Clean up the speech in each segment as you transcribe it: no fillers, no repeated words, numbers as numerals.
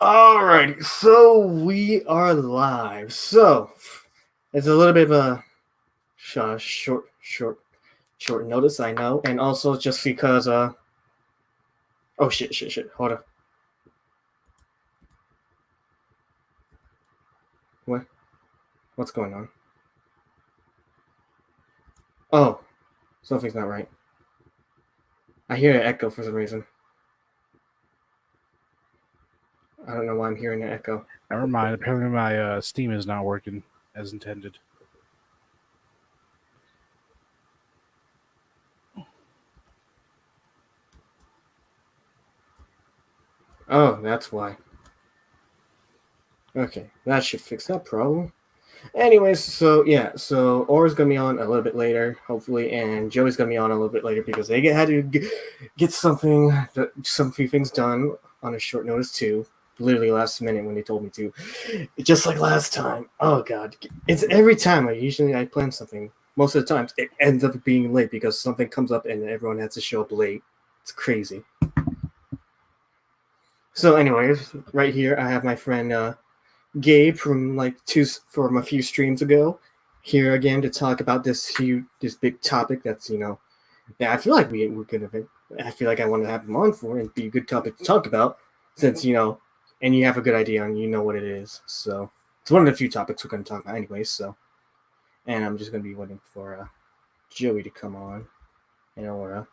Alrighty, so we are live. So it's a little bit of a short notice, I know, and also just because oh shit, hold up. What what's going on? Oh, something's not right. I hear an echo for some reason. I don't know why I'm hearing an echo. Never mind. Apparently, my Steam is not working as intended. Oh, that's why. Okay, that should fix that problem. Anyways, so Aura's gonna be on a little bit later, hopefully, and Joey's gonna be on a little bit later because had to get some few things done on a short notice too. Literally last minute when they told me to, just like last time. Oh god, it's every time. I plan something. Most of the times it ends up being late because something comes up and everyone has to show up late. It's crazy. So, anyways, right here I have my friend Gabe from from a few streams ago, here again to talk about this big topic that's I feel like we're gonna I feel like I want to have him on for and be a good topic to talk about since and you have a good idea and you know what it is. So it's one of the few topics we're gonna talk about anyways. So and I'm just gonna be waiting for Joey to come on and Aura.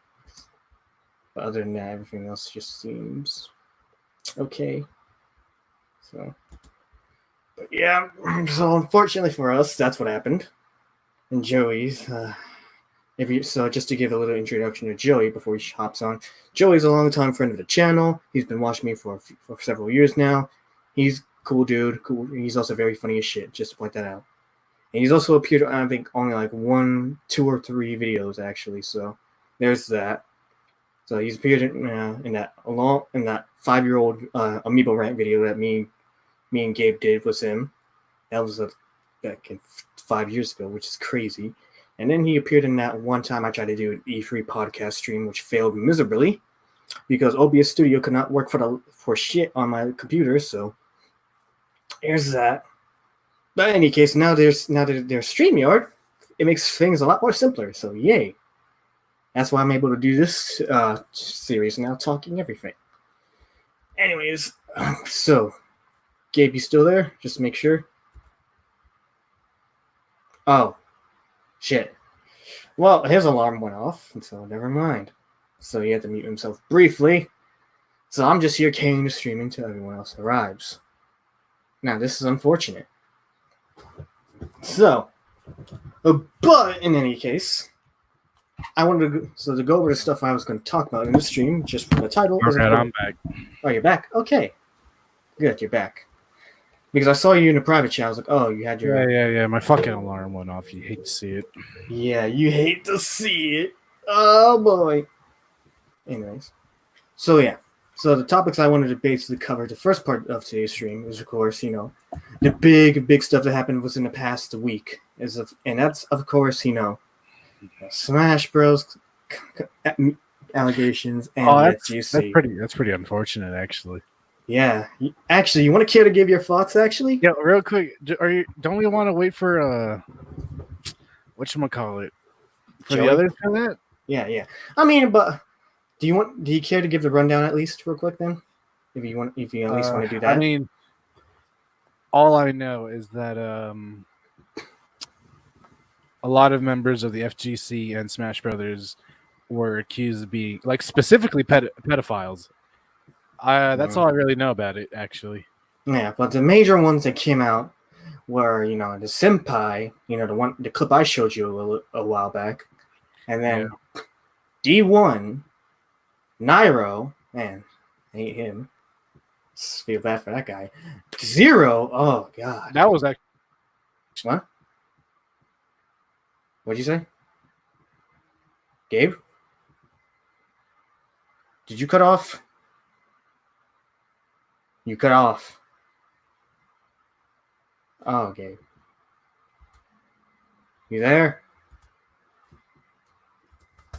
But other than that, everything else just seems okay. So. But yeah, so unfortunately for us, that's what happened. And Joey's, so just to give a little introduction to Joey before he hops on, Joey's a longtime friend of the channel. He's been watching me for several years now. He's cool dude, cool. He's also very funny as shit. Just to point that out. And he's also appeared on, I think, only like 1, 2, or 3 videos actually. So there's that. So he's appeared in that 5-year-old Amiibo rant video that me and Gabe did with him. That was back in 5 years ago, which is crazy. And then he appeared in that one time I tried to do an E3 podcast stream, which failed miserably because OBS Studio could not work for shit on my computer. So there's that. But in any case, now that there's StreamYard, it makes things a lot more simpler. So yay! That's why I'm able to do this series now, talking everything. Anyways, so Gabe, you still there? Just to make sure. Oh, shit. Well, his alarm went off, so never mind. So he had to mute himself briefly. So I'm just here carrying the stream until everyone else arrives. Now, this is unfortunate. So, but in any case, I wanted to go over the stuff I was going to talk about in the stream, just for the title. Okay, I'm back. Oh, you're back? Okay. Good, you're back. Because I saw you in a private chat. I was like, oh, you had your... Yeah. My fucking alarm went off. You hate to see it. Yeah, you hate to see it. Oh, boy. Anyways. So, yeah. So the topics I wanted to basically cover the first part of today's stream is, of course, the big stuff that happened within the past week. And that's, of course, Smash Bros. Allegations and the FGC. That's pretty unfortunate, actually. Yeah. Actually, you want to care to give your thoughts, actually? Yeah, real quick. Don't we want to wait for, whatchamacallit? For Joey? The others for that? Yeah. I mean, but do you care to give the rundown at least real quick then? If you at least want to do that. I mean, all I know is that a lot of members of the FGC and Smash Brothers were accused of being, like, specifically pedophiles. That's all I really know about it, actually. Yeah, but the major ones that came out were, the Senpai, the clip I showed you a while back, and then D1, Nairo, man, I hate him. Feel bad for that guy. Zero, oh god. That was actually... What? What'd you say? Gabe? Did you cut off? You cut off. Oh, Gabe. You there? I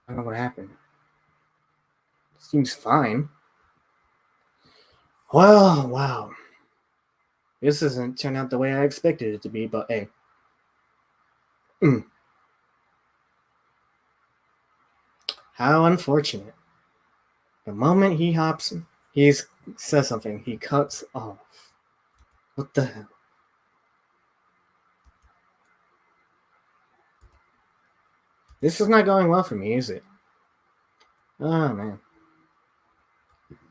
don't know what happened. Seems fine. Well, wow. This doesn't turn out the way I expected it to be, but hey. How unfortunate. The moment he says something, he cuts off. What the hell? This is not going well for me, is it? Oh, man.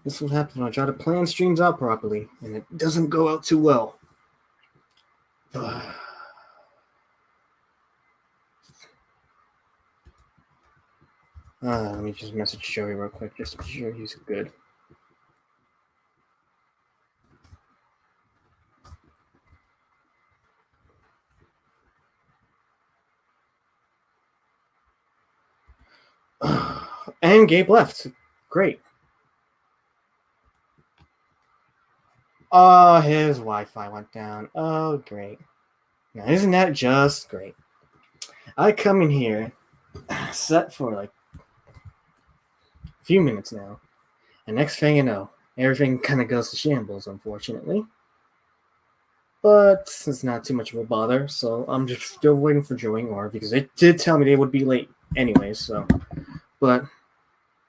This is what happens when I try to plan streams out properly, and it doesn't go out too well. Let me just message Joey real quick, just to be sure he's good. And Gabe left. Great. Oh, his Wi-Fi went down. Oh, great. Now, isn't that just great? I come in here, set for like a few minutes now, and next thing you know, everything kind of goes to shambles, unfortunately. But it's not too much of a bother, so I'm just still waiting for Joey and Aura because they did tell me they would be late anyway, so. But,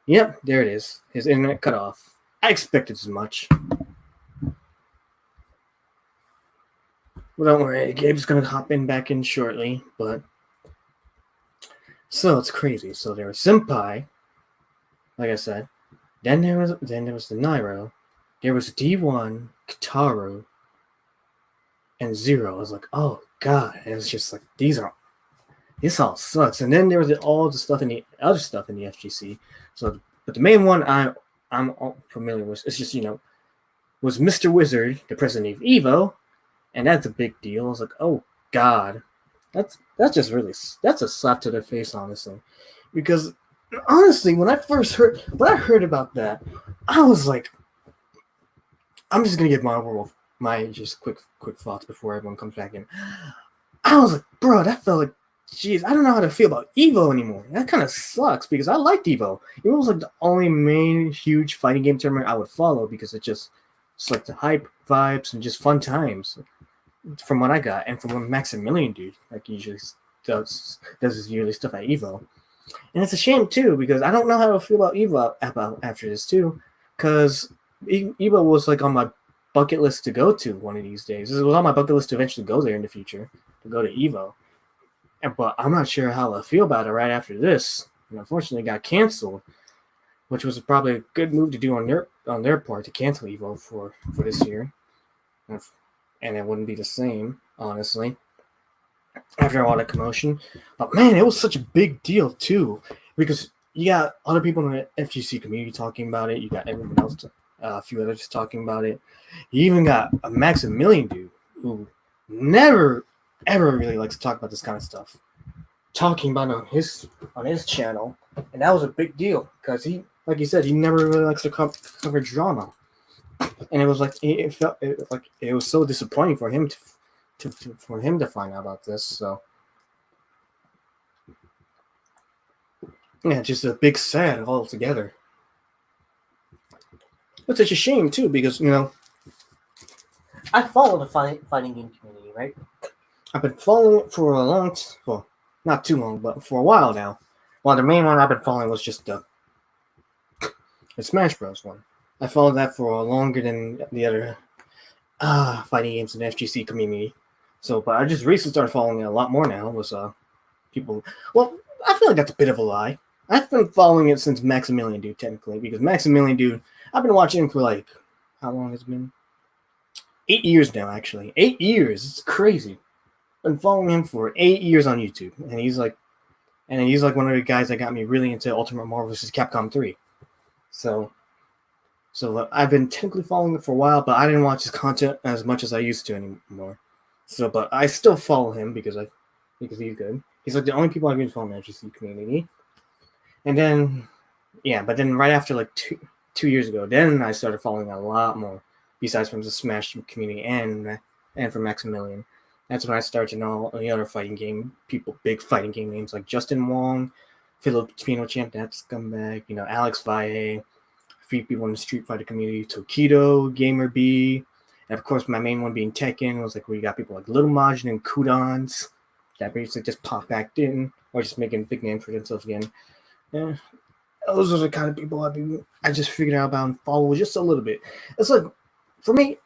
yep, there it is. His internet cut off. I expected as much. Well, don't worry, Gabe's gonna hop in back in shortly, but. So it's crazy. So there was Senpai, like I said. Then there was the Nairo. There was D1, Kitaru, and Zero. I was like, oh god. And it was just like this all sucks. And then there was all the stuff in the other stuff in the FGC. So but the main one I'm familiar with, it's just, was Mr. Wizard, the president of Evo, and that's a big deal. I was like, oh god. That's a slap to the face, honestly. Because honestly, when I heard about that, I was like, I'm just gonna give my just quick thoughts before everyone comes back in. I was like, bro, that felt like, jeez, I don't know how to feel about Evo anymore. That kind of sucks because I liked Evo. It was like the only main huge fighting game tournament I would follow because it's like the hype vibes and just fun times. From what I got, and from what Maximilian dude like usually does his yearly stuff at Evo. And it's a shame too, because I don't know how to feel about Evo after this too, because Evo was like on my bucket list to go to one of these days. It was on my bucket list to eventually go there in the future, to go to Evo. But I'm not sure how I feel about it right after this. And unfortunately, it got canceled, which was probably a good move to do on their part to cancel Evo for this year. And it wouldn't be the same, honestly, after all that commotion. But man, it was such a big deal too, because you got other people in the FGC community talking about it. You got everyone else, a few others talking about it. You even got a Maximilian dude who never ever really likes to talk about this kind of stuff, talking about it on his channel, and that was a big deal because he, like you said, he never really likes to cover drama. And it was like it was so disappointing for him to find out about this. So yeah, just a big sad altogether. It's such a shame too because I follow the fighting game community, right? I've been following it for not too long, but for a while now. Well, the main one I've been following was just the Smash Bros. One. I followed that for longer than the other fighting games in the FGC community. So, but I just recently started following it a lot more now. Was people? Well, I feel like that's a bit of a lie. I've been following it since Maximilian Dude, technically, because Maximilian Dude, I've been watching him for like, how long has it been? 8 years now, actually. 8 years. It's crazy. I've been following him for 8 years on YouTube, and he's like one of the guys that got me really into Ultimate Marvel vs. Capcom 3. So I've been technically following it for a while, but I didn't watch his content as much as I used to anymore. So, but I still follow him because he's good. He's like the only people I've been following in the FGC community. And then, yeah, but then right after like two years ago, then I started following a lot more. Besides from the Smash community and from Maximilian, that's when I started to know all the other fighting game people, big fighting game names like Justin Wong, Filipino champ, that scumbag, Alex Valle. few people in the Street Fighter community: Tokido, Gamer B, and of course my main one being Tekken was like where you got people like Little Majin and Kudons that basically just pop back in or just making big names for themselves again. Yeah, those are the kind of people I just figured out about and follow just a little bit. It's like for me,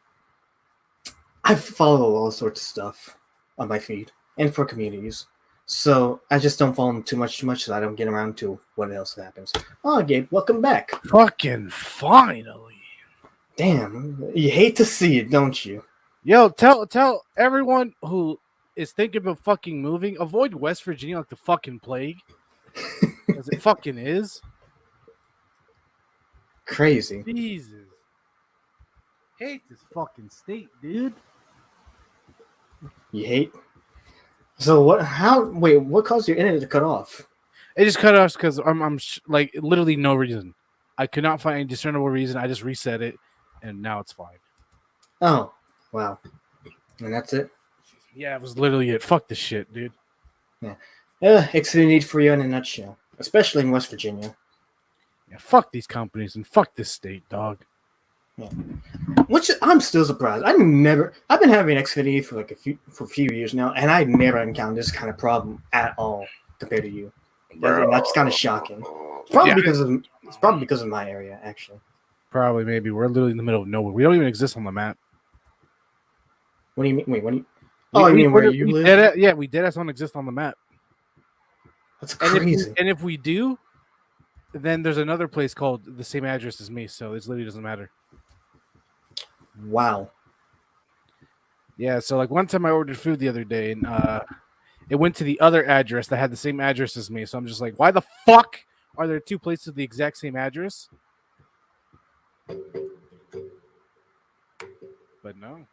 I follow all sorts of stuff on my feed and for communities. So I just don't follow them too much so I don't get around to what else happens. Oh, Gabe, welcome back. Fucking finally. Damn, you hate to see it, don't you? Yo, tell everyone who is thinking about fucking moving, avoid West Virginia like the fucking plague. Because it fucking is. Crazy. Jesus. Hate this fucking state, dude. You hate? So what? Wait, what caused your internet to cut off? It just cut off because I'm like literally no reason. I could not find any discernible reason. I just reset it, and now it's fine. Oh, wow. And that's it? Yeah, it was literally it. Fuck this shit, dude. Yeah. Xfinity for you in a nutshell, especially in West Virginia. Yeah, fuck these companies and fuck this state, dog. Yeah. Which I'm still surprised. I've been having Xfinity for like a few years now, and I never encountered this kind of problem at all compared to you. And that's kind of shocking. It's probably because of my area, actually. Probably, maybe. We're literally in the middle of nowhere. We don't even exist on the map. What do you mean? Wait, what do you? Oh, you mean where you live? We dead ass don't exist on the map. That's crazy. And if we do, then there's another place called the same address as me, so it literally doesn't matter. Wow. Yeah, so like one time I ordered food the other day, and it went to the other address that had the same address as me. So I'm just like, why the fuck are there two places with the exact same address? But no.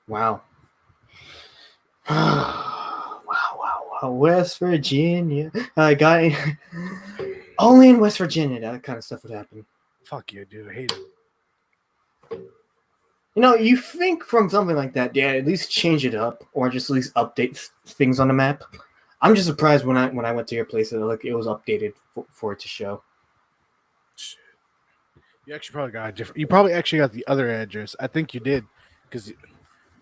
Wow. Wow. West Virginia. Guy. Only in West Virginia that kind of stuff would happen. Fuck you, dude. I hate it. You know, you think from something like that, yeah, at least change it up or just at least update things on the map. I'm just surprised when I went to your place that like it was updated for it to show. Shit. You actually probably got a different. You probably actually got the other address. I think you did, because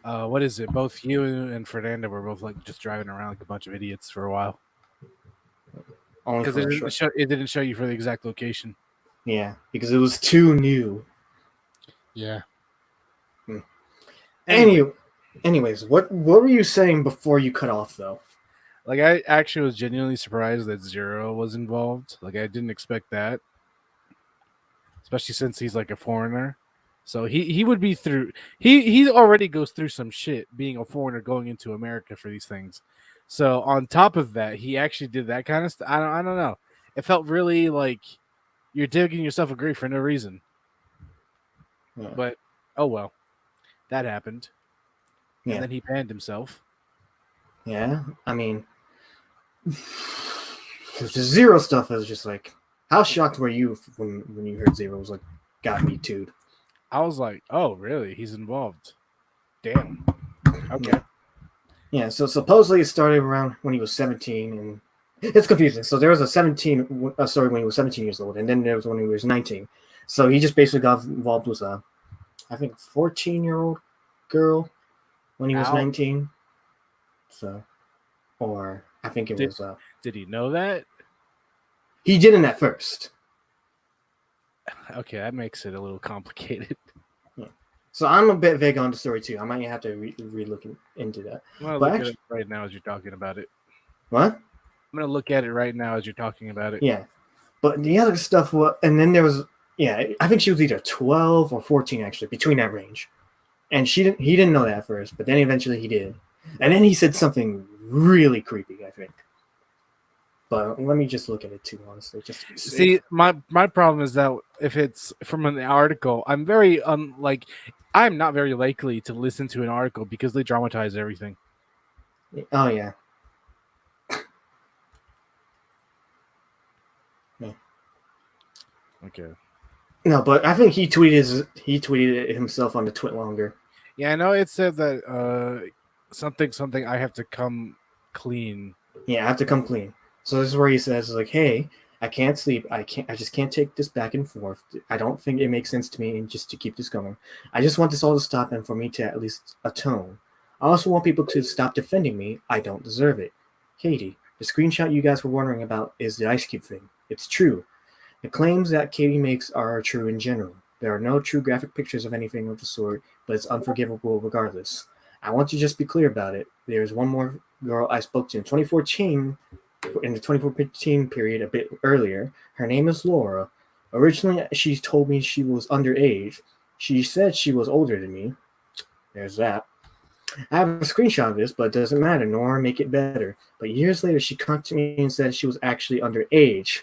what is it? Both you and Fernanda were both like just driving around like a bunch of idiots for a while. Because it didn't show you for the exact location. Yeah, because it was too new. Yeah. Anyways, what were you saying before you cut off though? Like I actually was genuinely surprised that Zero was involved. Like I didn't expect that, especially since he's like a foreigner. So he would be through. He already goes through some shit being a foreigner going into America for these things. So on top of that, he actually did that kind of stuff. I don't know. It felt really like you're digging yourself a grave for no reason. Yeah. But oh well. That happened. Yeah. And then he banned himself. Yeah. I mean, the Zero stuff is just like, how shocked were you when you heard Zero was like, got me too? I was like, oh, really? He's involved. Damn. Okay. Yeah. So supposedly it started around when he was 17, and it's confusing. So there was a when he was 17 years old, and then there was when he was 19. So he just basically got involved with I think 14-year-old girl when he was 19. So, or I think it was. Did he know that? He didn't at first. Okay, that makes it a little complicated. Yeah. So I'm a bit vague on the story too. I might have to re-look into that. I'm gonna look at it right now as you're talking about it. What? I'm gonna look at it right now as you're talking about it. Yeah, but the other stuff was, and then there was. Yeah, I think she was either 12 or 14, actually, between that range. And he didn't know that at first, but then eventually he did. And then he said something really creepy, I think. But let me just look at it too, honestly. Just to see, my problem is that if it's from an article, I'm not very likely to listen to an article because they dramatize everything. Oh, yeah. Yeah. Okay. No, but I think he tweeted it himself on the Twit longer. Yeah, I know it said that something I have to come clean. Yeah, I have to come clean. So this is where he says like, hey, I can't sleep. I just can't take this back and forth. I don't think it makes sense to me just to keep this going. I just want this all to stop and for me to at least atone. I also want people to stop defending me. I don't deserve it. Katie, the screenshot you guys were wondering about is the ice cube thing. It's true. The claims that Katie makes are true in general. There are no true graphic pictures of anything of the sort, but it's unforgivable regardless. I want to just be clear about it. There's one more girl I spoke to in 2014, in the 2014 period, a bit earlier. Her name is Laura. Originally, she told me she was underage. She said she was older than me. There's that. I have a screenshot of this, but it doesn't matter, nor make it better. But years later, she contacted me and said she was actually underage.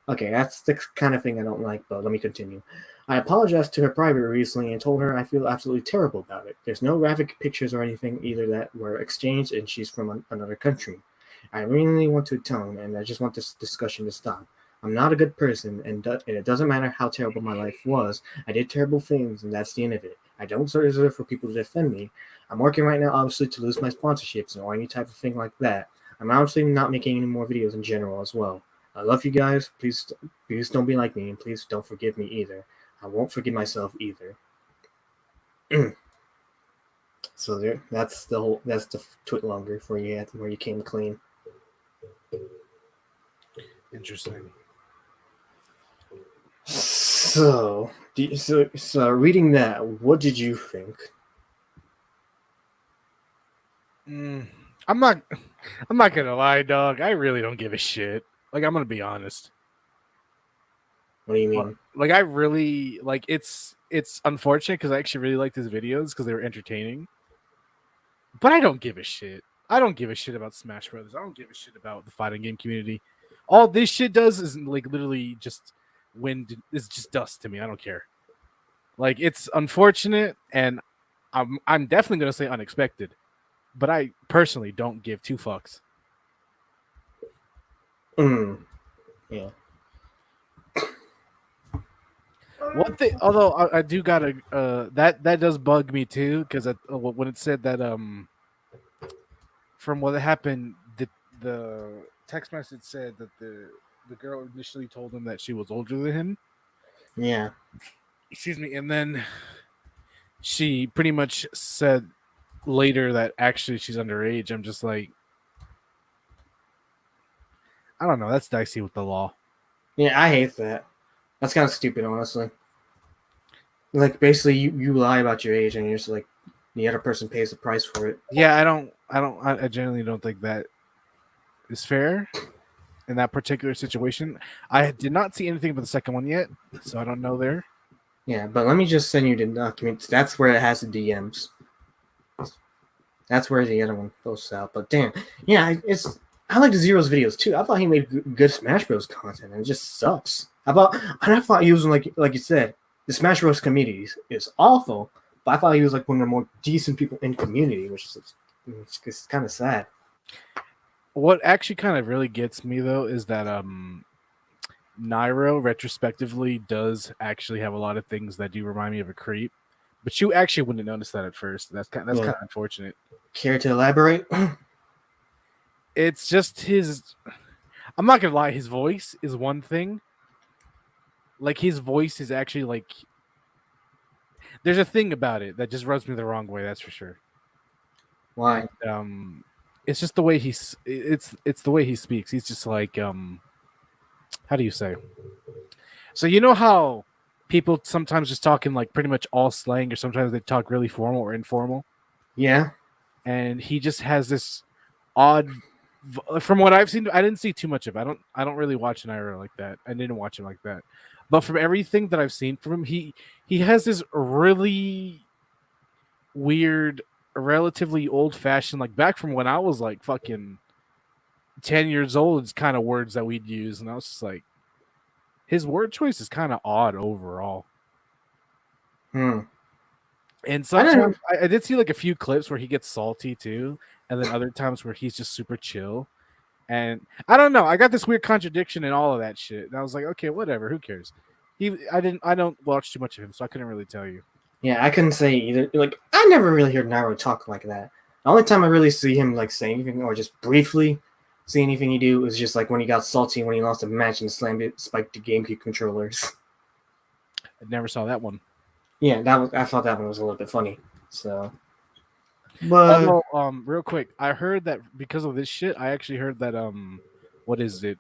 Okay, that's the kind of thing I don't like, but let me continue. I apologized to her privately recently and told her I feel absolutely terrible about it. There's no graphic pictures or anything either that were exchanged, and she's from another country. I really want to atone, and I just want this discussion to stop. I'm not a good person, and it doesn't matter how terrible my life was. I did terrible things, and that's the end of it. I don't deserve for people to defend me. I'm working right now, obviously, to lose my sponsorships or any type of thing like that. I'm obviously not making any more videos in general as well. I love you guys. Please don't be like me, and please don't forgive me either. I won't forgive myself either. So that's the twit longer for you where you came clean. Interesting. So reading that, what did you think? I'm not gonna lie, dog. I really don't give a shit. Like, I'm gonna be honest. What do you mean? Like, I really like it's unfortunate because I actually really liked his videos because they were entertaining. But I don't give a shit. I don't give a shit about Smash Brothers. I don't give a shit about the fighting game community. All this shit does is like literally just wind. It's just dust to me. I don't care. Like, it's unfortunate, and I'm definitely gonna say unexpected. But I personally don't give two fucks. Yeah. One thing, although I do gotta, that does bug me too, because when it said that from what happened, the text message said that the girl initially told him that she was older than him. Yeah. Excuse me, and then she pretty much said later that actually she's underage. I'm just like, I don't know. That's dicey with the law. Yeah, I hate that. That's kind of stupid, honestly. Like, basically, you lie about your age, and you're just like, the other person pays the price for it. Yeah, I genuinely don't think that is fair in that particular situation. I did not see anything about the second one yet, so I don't know there. Yeah, but let me just send you the documents. That's where it has the DMs. That's where the other one posts out. But damn, yeah, I like the Zero's videos too. I thought he made good Smash Bros. Content, and it just sucks. I thought he was like you said, the Smash Bros. Community is awful. But I thought he was like one of the more decent people in community, which is it's kind of sad. What actually kind of really gets me though is that Nairo retrospectively does actually have a lot of things that do remind me of a creep, but you actually wouldn't notice that at first. That's kind of unfortunate. Care to elaborate? It's just his. I'm not gonna lie. His voice is one thing. Like, his voice is actually like. There's a thing about it that just rubs me the wrong way. That's for sure. Why? And, it's just the way it's the way he speaks. He's just like how do you say? So you know how people sometimes just talk in like pretty much all slang, or sometimes they talk really formal or informal. Yeah. And he just has this odd. From what I've seen, I didn't see too much of it. I don't really watch Nairo like that. I didn't watch him like that. But from everything that I've seen from him, he has this really weird, relatively old-fashioned, like back from when I was like fucking 10 years old, it's kind of words that we'd use. And I was just like, his word choice is kind of odd overall. And sometimes I did see like a few clips where he gets salty too, and then other times where he's just super chill. And I don't know. I got this weird contradiction in all of that shit. And I was like, okay, whatever. Who cares? I don't watch too much of him, so I couldn't really tell you. Yeah, I couldn't say either. Like, I never really heard Nairo talk like that. The only time I really see him like saying anything or just briefly see anything he do. It was just like when he got salty when he lost a match and slammed it, spiked the GameCube controllers. I never saw that one. Yeah, I thought that one was a little bit funny. So, but Although, real quick, I heard that because of this shit, I actually heard that what is it?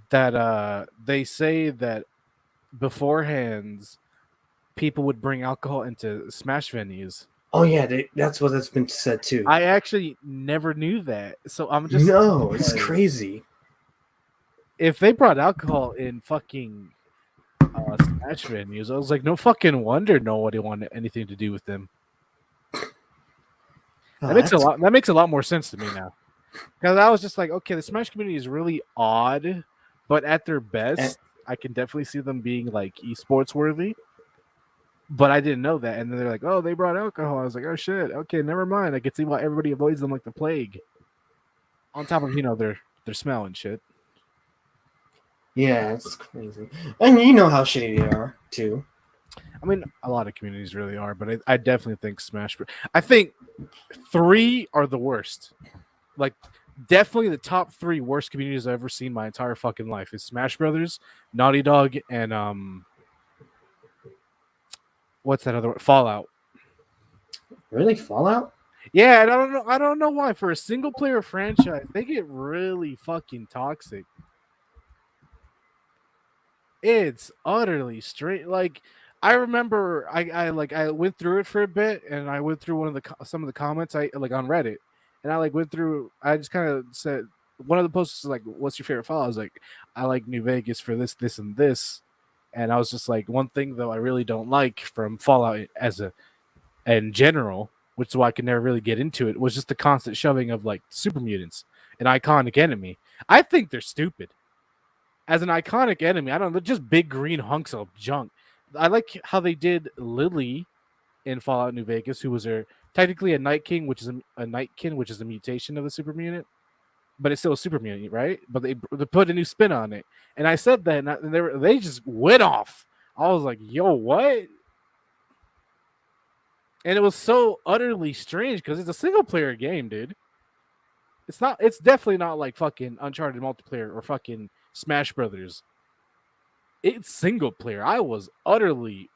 That they say that beforehand people would bring alcohol into Smash venues. oh yeah, that's what has been said too. I actually never knew that, so I'm just no, it's like, crazy. If they brought alcohol in fucking Smash venues, I was like, no fucking wonder nobody wanted anything to do with them. Oh, That makes a lot more sense to me now. Because I was just like, okay, the Smash community is really odd, but at their best, I can definitely see them being like esports worthy. But I didn't know that, and then they're like, "Oh, they brought alcohol." I was like, "Oh shit, okay, never mind." I can see why everybody avoids them like the plague. On top of their smell and shit. Yeah, it's crazy, and you know how shitty they are too. I mean, a lot of communities really are, but I definitely think Smash. I think 3 are the worst. Like, definitely the top 3 worst communities I've ever seen my entire fucking life is Smash Brothers, Naughty Dog, and what's that other one? Fallout. Really, Fallout? Yeah, and I don't know why. For a single player franchise, they get really fucking toxic. It's utterly straight. Like, I remember I went through it for a bit, and I went through some of the comments I like on Reddit, and I went through. I just kind of said one of the posts was like, "What's your favorite Fallout?" I was like, "I like New Vegas for this, this, and this," and I was just like, "One thing though, I really don't like from Fallout in general, which is why I could never really get into it, was just the constant shoving of like super mutants, an iconic enemy. I think they're stupid." As an iconic enemy, I don't know, just big green hunks of junk. I like how they did Lily in Fallout New Vegas, who was technically a Night King, which is a Nightkin, which is a mutation of the super mutant, but it's still a super mutant, right? But they put a new spin on it, and I said that, and they just went off. I was like, "Yo, what?" And it was so utterly strange because it's a single player game, dude. It's not. It's definitely not like fucking Uncharted multiplayer or fucking Smash Brothers. It's single player. I was utterly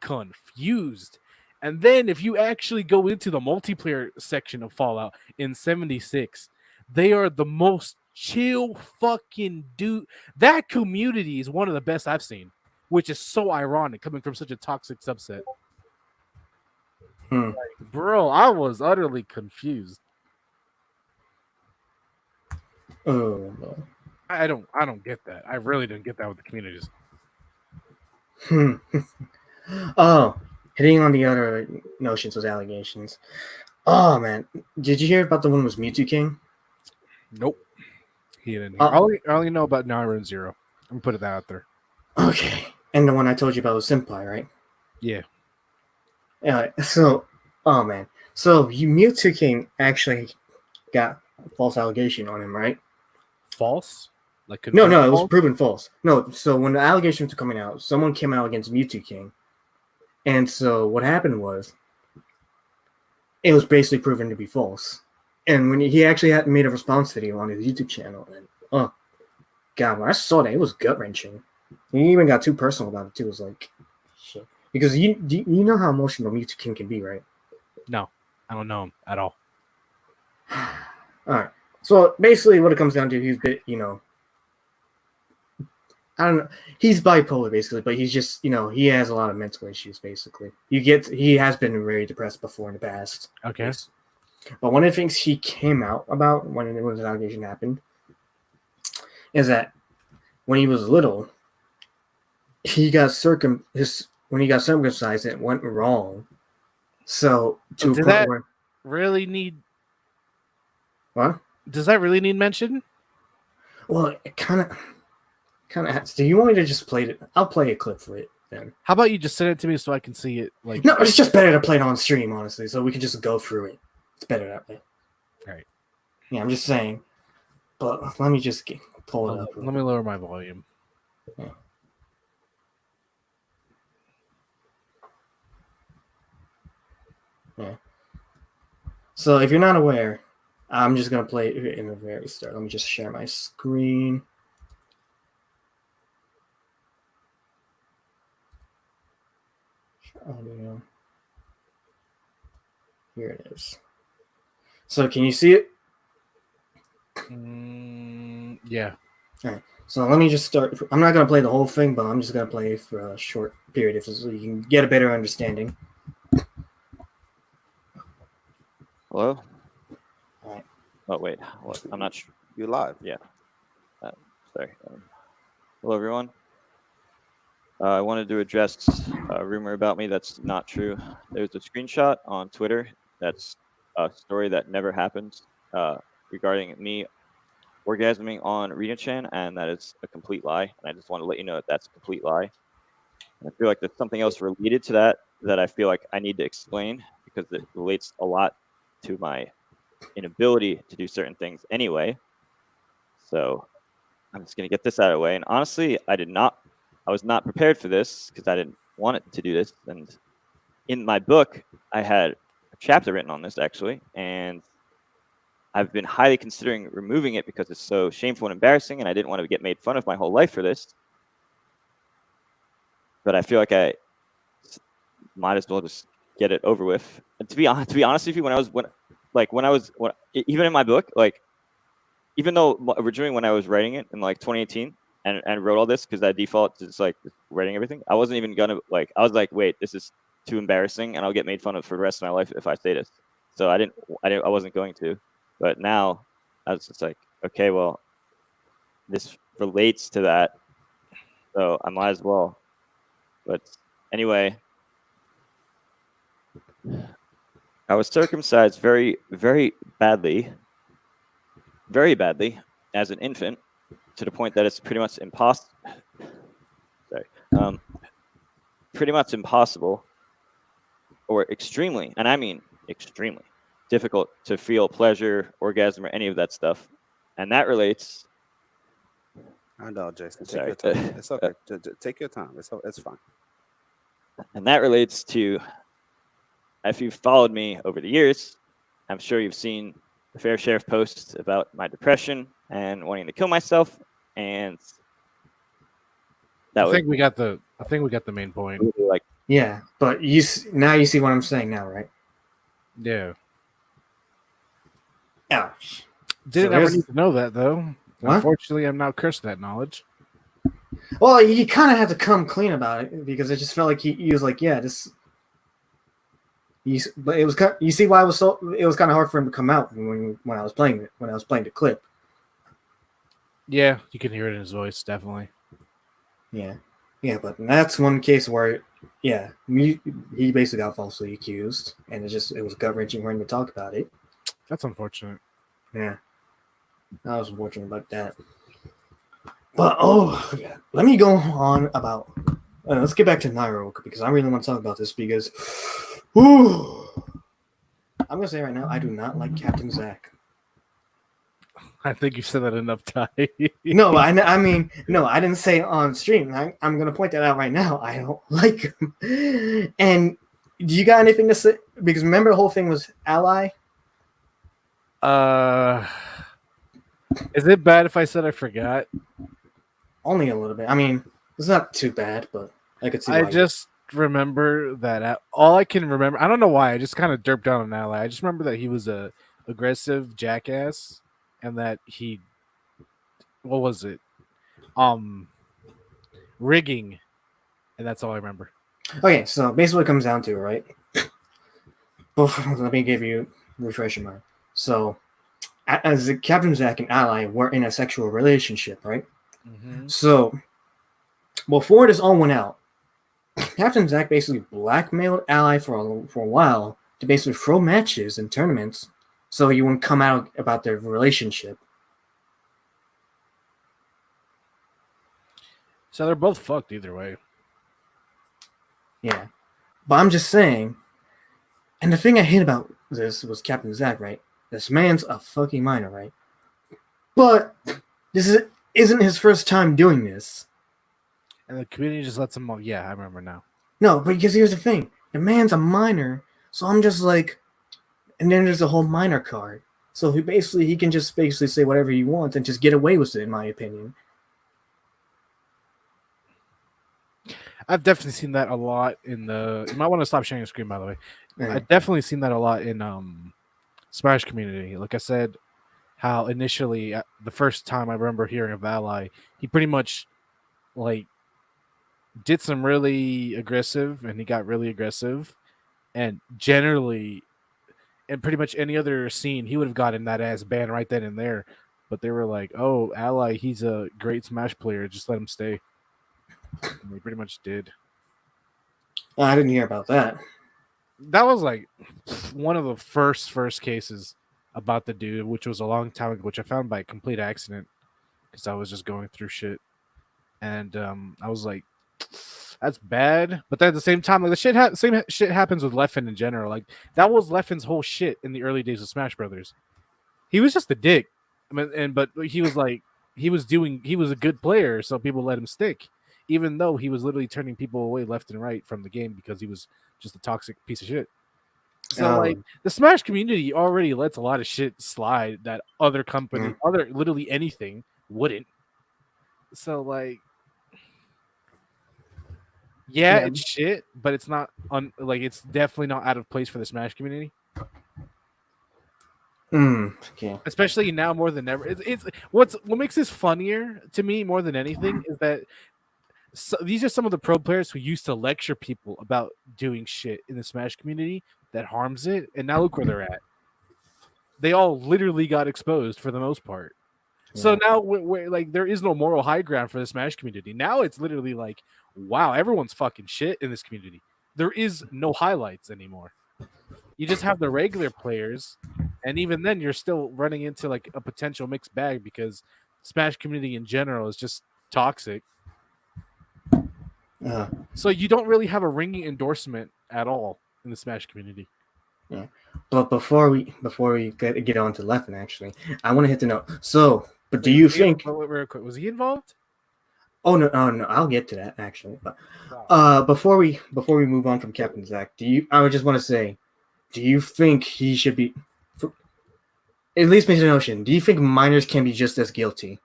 confused. And then if you actually go into the multiplayer section of Fallout in 76, they are the most chill fucking dude. That community is one of the best I've seen, which is so ironic coming from such a toxic subset. Like, bro, I was utterly confused. Oh no. I don't get that. I really didn't get that with the communities. Oh, hitting on the other notions was allegations. Oh man, did you hear about the one was Mewtwo King? Nope. He didn't hear. I only know about Naira and Zero. I'm gonna put that out there. Okay, and the one I told you about was Senpai, right? Yeah. Yeah. So, oh man, so Mewtwo King actually got a false allegation on him, right? False? Like No, it false? was proven false. No, so when the allegations were coming out, someone came out against Mewtwo King, and so what happened was, it was basically proven to be false. And when he actually had made a response video on his YouTube channel, and oh god, when I saw that, it was gut wrenching. He even got too personal about it too. It was like, shit, because you know how emotional Mewtwo King can be, right? No, I don't know him at all. All right. So basically, what it comes down to, he's a bit, I don't know. He's bipolar basically, but he's just, he has a lot of mental issues. Basically, he has been very depressed before in the past. Okay. But one of the things he came out about when this allegation happened is that when he was little, he got when he got circumcised, it went wrong. So to Does that really need? What? Does that really need mention? Well, it kind of has. Do you want me to just play it? I'll play a clip for it then. How about you just send it to me so I can see it? Like, no, it's just better to play it on stream, honestly, so we can just go through it. It's better that way. Right. Yeah, I'm just saying. But let me just pull it up. Let me lower my volume. Yeah. Yeah. So if you're not aware, I'm just gonna play it in the very start. Let me just share my screen. Audio. Here it is. So can you see it? Yeah. All right. So let me just start. I'm not gonna play the whole thing, but I'm just gonna play for a short period so you can get a better understanding. Hello? All right. Oh, wait. What? I'm not sure. You live? Yeah. Sorry. Hello, everyone. I wanted to address a rumor about me that's not true. There's a screenshot on Twitter that's a story that never happened regarding me orgasming on Rina-chan, and that is a complete lie. And I just want to let you know that that's a complete lie. And I feel like there's something else related to that I feel like I need to explain because it relates a lot to my inability to do certain things anyway. So I'm just going to get this out of the way. And honestly, I was not prepared for this because I didn't want it to do this. And in my book, I had a chapter written on this actually. And I've been highly considering removing it because it's so shameful and embarrassing. And I didn't want to get made fun of my whole life for this. But I feel like I might as well just get it over with. And to be honest with you, even in my book, like, even though originally when I was writing it in like 2018 and wrote all this because I default to just like writing everything, I wasn't even gonna I was like, wait, this is too embarrassing and I'll get made fun of for the rest of my life if I say this. So I wasn't going to. But now I was just like, okay, well, this relates to that, so I might as well. But anyway, I was circumcised very, very badly as an infant, to the point that it's pretty much pretty much impossible, or extremely, and I mean extremely, difficult to feel pleasure, orgasm, or any of that stuff. And that relates. I know, Jason. Take Sorry. your time. It's okay. Take your time. It's fine. And that relates to, if you've followed me over the years, I'm sure you've seen a fair share of posts about my depression and wanting to kill myself, and I think we got the main point. Like, Yeah, but now you see what I'm saying now, right? Yeah. Ouch. Didn't ever need to know that though. What? Unfortunately, I'm now cursed that knowledge. Well, he kind of had to come clean about it because it just felt like he was like, yeah, this. But it was you see why it was kind of hard for him to come out when I was playing it, when I was playing the clip. Yeah, you can hear it in his voice, definitely. Yeah, but that's one case where, yeah, he basically got falsely accused, and it was gut wrenching for him to talk about it. That's unfortunate. Yeah, I was unfortunate about that. But yeah, let me go on about. Let's get back to Nairo because I really want to talk about this because, I'm gonna say right now I do not like Captain Zack. I think you've said that enough times. No, I mean, no, I didn't say it on stream. I'm going to point that out right now. I don't like him. And do you got anything to say? Because remember the whole thing was ally? Is it bad if I said I forgot? Only a little bit. I mean, it's not too bad, but I could see why. I just remember that all I can remember, I don't know why, I just kind of derped down on ally. I just remember that he was a aggressive jackass and that he, what was it? Rigging. And that's all I remember. Okay, so basically what it comes down to, right? Let me give you a refresh your mind. So, as Captain Zack and Ally were in a sexual relationship, right? Mm-hmm. So, before this all went out, Captain Zack basically blackmailed Ally for a while to basically throw matches in tournaments so he wouldn't come out about their relationship. So they're both fucked either way. Yeah. But I'm just saying, and the thing I hate about this was Captain Zack, right? This man's a fucking minor, right? But this isn't his first time doing this. And the community just lets him. Yeah, I remember now. No, but because here's the thing: the man's a minor, so I'm just like, and then there's a whole minor card. So he can just basically say whatever he wants and just get away with it, in my opinion. I've definitely seen that a lot in the. You might want to stop sharing your screen, by the way. Yeah. I've definitely seen that a lot in Smash community. Like I said, how initially the first time I remember hearing of Ally, he pretty much like did some really aggressive, and he got really aggressive, and generally, in pretty much any other scene, he would have gotten that ass banned right then and there. But they were like, "Oh, Ally, he's a great Smash player. Just let him stay." And they pretty much did. I didn't hear about that. That was like one of the first cases about the dude, which was a long time ago, which I found by complete accident because I was just going through shit, and I was like, "That's bad." But then at the same time, like the same shit happens with Leffen in general. Like that was Leffen's whole shit in the early days of Smash Brothers. He was just a dick. I mean, but he was like he was a good player, so people let him stick, even though he was literally turning people away left and right from the game because he was just a toxic piece of shit. So like the Smash community already lets a lot of shit slide that other companies, other literally anything wouldn't. So like, yeah, it's shit, but it's not like it's definitely not out of place for the Smash community. Okay. Especially now more than ever. It's what makes this funnier to me more than anything is that these are some of the pro players who used to lecture people about doing shit in the Smash community that harms it, and now look where they're at. They all literally got exposed for the most part. Yeah. So now we're like there is no moral high ground for the Smash community. Now it's literally like, wow, everyone's fucking shit in this community. There is no highlights anymore. You just have the regular players, and even then you're still running into like a potential mixed bag because Smash community in general is just toxic. So you don't really have a ringing endorsement at all in the Smash community. Yeah, but before we get on to Leffen, actually, I want to hit the note. So, but do you think? Real quick, was he involved? Oh no, I'll get to that actually. But before we move on from Captain Zach, I would just want to say, do you think he should be? At least make a notion. Do you think minors can be just as guilty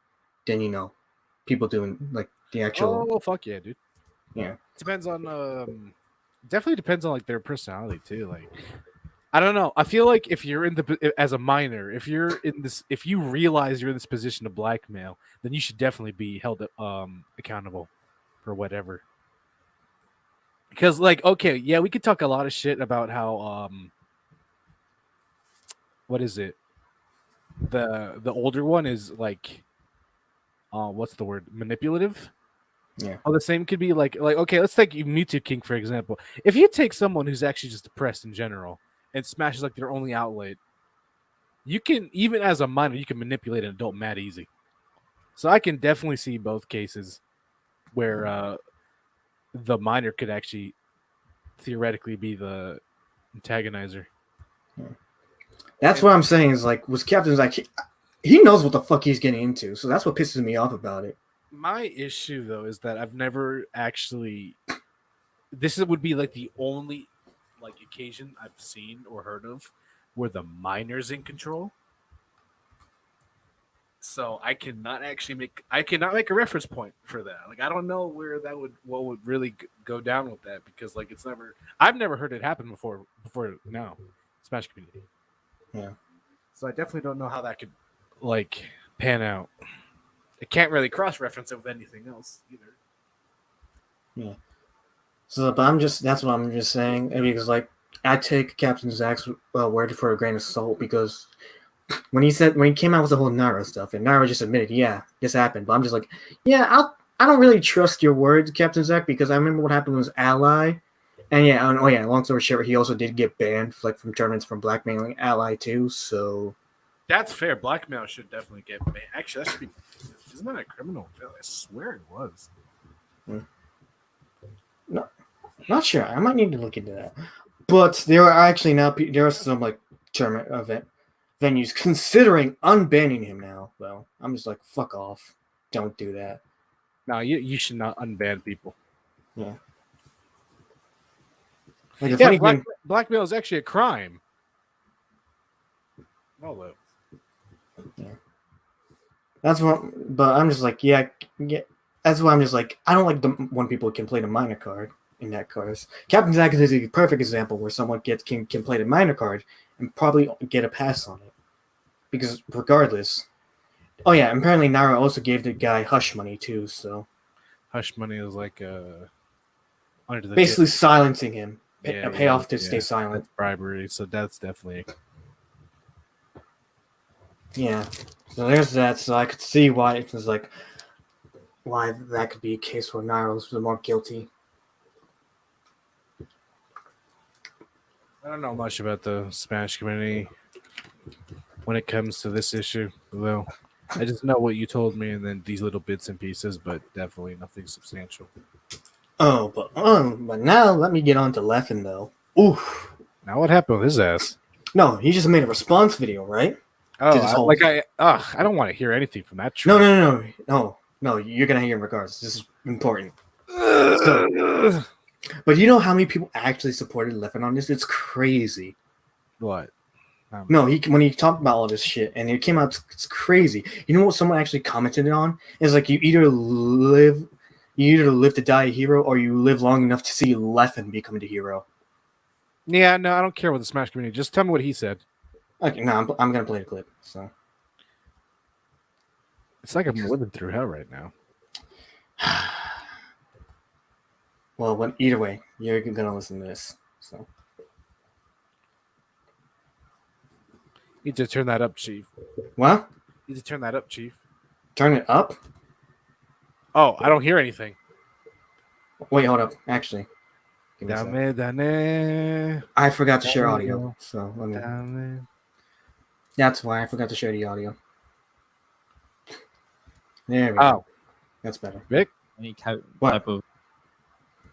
than people doing like the actual? Oh fuck yeah, dude. Yeah. Depends on definitely depends on like their personality too. Like I don't know. I feel like if you're as a minor, if you realize you're in this position of blackmail, then you should definitely be held accountable for whatever. Because like, okay, yeah, we could talk a lot of shit about how what is it? The older one is like what's the word? Manipulative? Yeah. Oh, the same could be like okay, let's take Mewtwo King for example. If you take someone who's actually just depressed in general and Smash is like their only outlet, you can, even as a minor, you can manipulate an adult mad easy. So I can definitely see both cases where the minor could actually theoretically be the antagonizer. That's what I'm saying is like, was Captain's like, he knows what the fuck he's getting into. So that's what pisses me off about it. My issue, though, is that I've never actually... This would be like the only like occasion I've seen or heard of where the minor's in control. So I cannot make a reference point for that. Like I don't know where what would really go down with that because like I've never heard it happen before now, Smash community. Yeah. So I definitely don't know how that could like pan out. It can't really cross reference it with anything else either. Yeah. So, but that's what I'm just saying because like I take Captain Zach's word for a grain of salt because when he came out with the whole Nairo stuff and Nairo just admitted, yeah, this happened, but I'm just like, yeah, I don't really trust your words, Captain Zach, because I remember what happened was Ally, and long story short, he also did get banned from tournaments from blackmailing Ally too. So that's fair. Blackmail should definitely get banned. Actually, that should be. Isn't that a criminal offense? I swear it was. No, not sure. I might need to look into that. But there are some like tournament venues considering unbanning him now. Well, I'm just like, fuck off. Don't do that. No, you should not unban people. Yeah. Like blackmail is actually a crime. Although That's what. But I'm just like, yeah. That's why I'm just like, I don't like when people can play the minor card in that cars. Captain Zack is a perfect example where someone can play the minor card and probably get a pass on it. Because regardless. Oh yeah, apparently Nara also gave the guy hush money too, so Hush money is like under the basically silencing him. Yeah, A payoff to stay silent. That's bribery, so that's definitely Yeah. So there's that. So I could see why it was like why that could be a case where Nairo's the more guilty. I don't know much about the Spanish community when it comes to this issue, though. I just know what you told me and then these little bits and pieces, but definitely nothing substantial. But now let me get on to Leffen though. Oof. Now what happened with his ass? No, he just made a response video, right? I don't want to hear anything from that. No, you're gonna hear him regardless. This is important. But you know how many people actually supported Leffen on this? It's crazy. What? No, when he talked about all this shit and it came out, it's crazy. You know what someone actually commented on? Is like you either live to die a hero or you live long enough to see Leffen become the hero. Yeah, no, I don't care what the Smash community. Just tell me what he said. Okay, no, I'm gonna play the clip. So it's like I'm living through hell right now. Well, either way, you're gonna listen to this. So You need to turn that up, Chief. what? You need to turn that up, Chief. Turn it up? Oh, I don't hear anything. Wait, hold up. Actually, give me a sec. Dame. I forgot to share audio. So let me. Dame. That's why I forgot to share the audio. There we go. That's better. Vic? Any type of.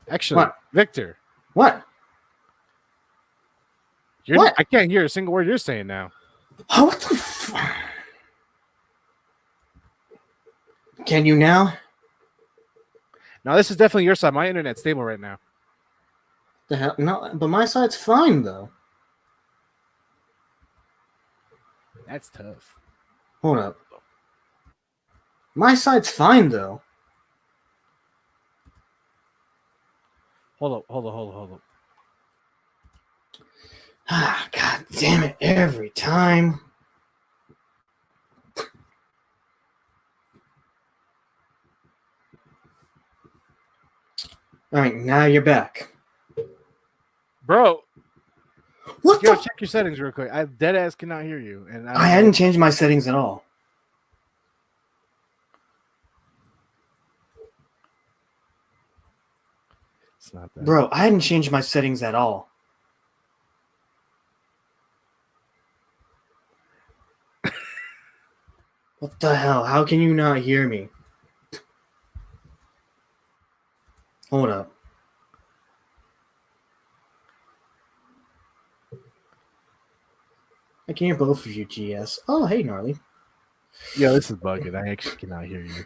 Actually, What? Victor. What? What? I can't hear a single word you're saying now. Oh, what the fuck? Can you now? No, this is definitely your side. My internet's stable right now. The hell? No, but my side's fine though. That's tough. Hold up. My side's fine though. Hold up. Ah, god damn it! Every time. All right, now you're back. Bro, What yo, the? check your settings real quick. I dead ass cannot hear you. And I hadn't changed my settings at all. It's not that. Bro, I hadn't changed my settings at all. What the hell? How can you not hear me? Hold up. I can hear both of you, GS. Oh, hey, Gnarly. Yeah, this is bugging. I actually cannot hear you.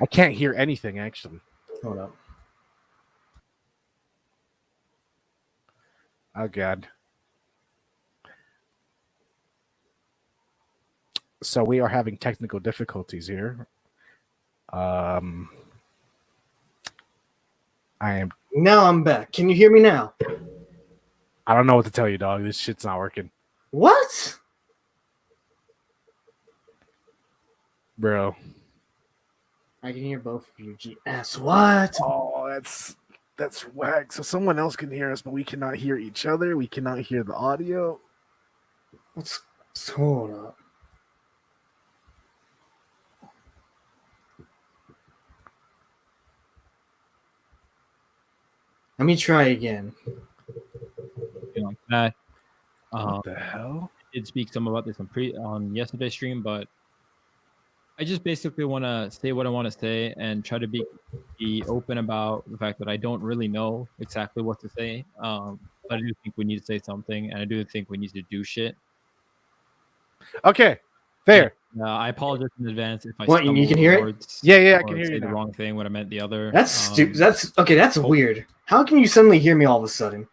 I can't hear anything, actually. Hold up. Oh, God. So we are having technical difficulties here. I am. Now I'm back. Can you hear me now? I don't know what to tell you, dog. This shit's not working, What? bro. I can hear both of you, GS. What? Oh, that's whack. So someone else can hear us, but we cannot hear each other. We cannot hear the audio. Hold up. Let me try again. That What the hell? did speak some about this on yesterday's stream, but I just basically want to say what I want to say and try to be open about the fact that I don't really know exactly what to say. But I do think we need to say something, and I do think we need to do shit. Okay, fair. I apologize in advance if I What, you stumble can hear it? words Yeah, I or can hear say you the now. wrong thing when I meant the other. That's stupid. That's okay. That's weird. How can you suddenly hear me all of a sudden?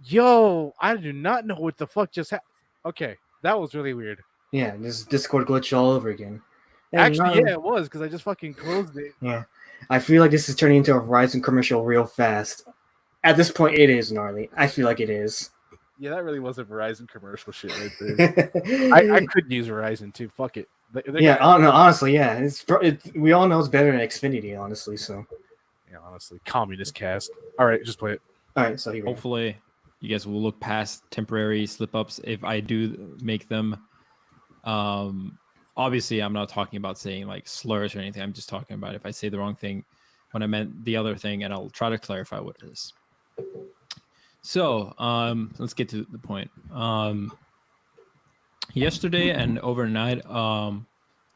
Yo, I do not know what the fuck just happened. Okay, that was really weird. Yeah, this Discord glitch all over again. Actually, not- yeah, it was because I just fucking closed it. Yeah. I feel like this is turning into a Verizon commercial real fast. At this point, it is, Gnarly. I feel like it is. Yeah, that really was a Verizon commercial shit right there. I could use Verizon too. Fuck it. Yeah, no, honestly, yeah. We all know it's better than Xfinity, honestly, so. Yeah, honestly, communist cast. All right, just play it. All right, so here we go. Hopefully, you guys will look past temporary slip ups if I do make them. Obviously, I'm not talking about saying like slurs or anything. I'm just talking about if I say the wrong thing when I meant the other thing, and I'll try to clarify what it is. So, let's get to the point. Yesterday and overnight,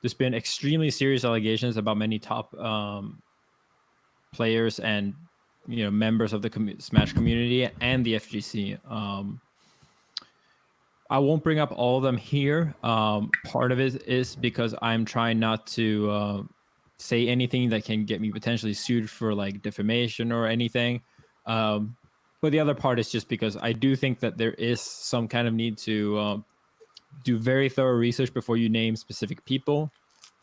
there's been extremely serious allegations about many top players and members of the Smash community and the FGC. I won't bring up all of them here. Part of it is because I'm trying not to say anything that can get me potentially sued for like defamation or anything. But the other part is just because I do think that there is some kind of need to do very thorough research before you name specific people